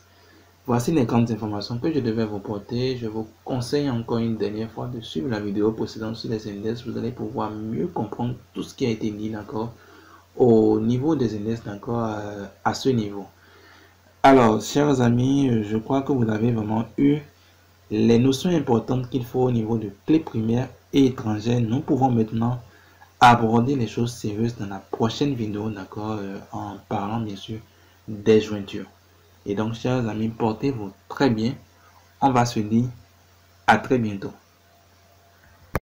Voici les grandes informations que je devais vous porter. Je vous conseille encore une dernière fois de suivre la vidéo précédente sur les index. Vous allez pouvoir mieux comprendre tout ce qui a été dit, d'accord, au niveau des index, d'accord, à ce niveau. Alors, chers amis, je crois que vous avez vraiment eu les notions importantes qu'il faut au niveau de clés primaires et étrangères. Nous pouvons maintenant aborder les choses sérieuses dans la prochaine vidéo, d'accord, en parlant bien sûr des jointures. Et donc, chers amis, portez-vous très bien. On va se dire à très bientôt.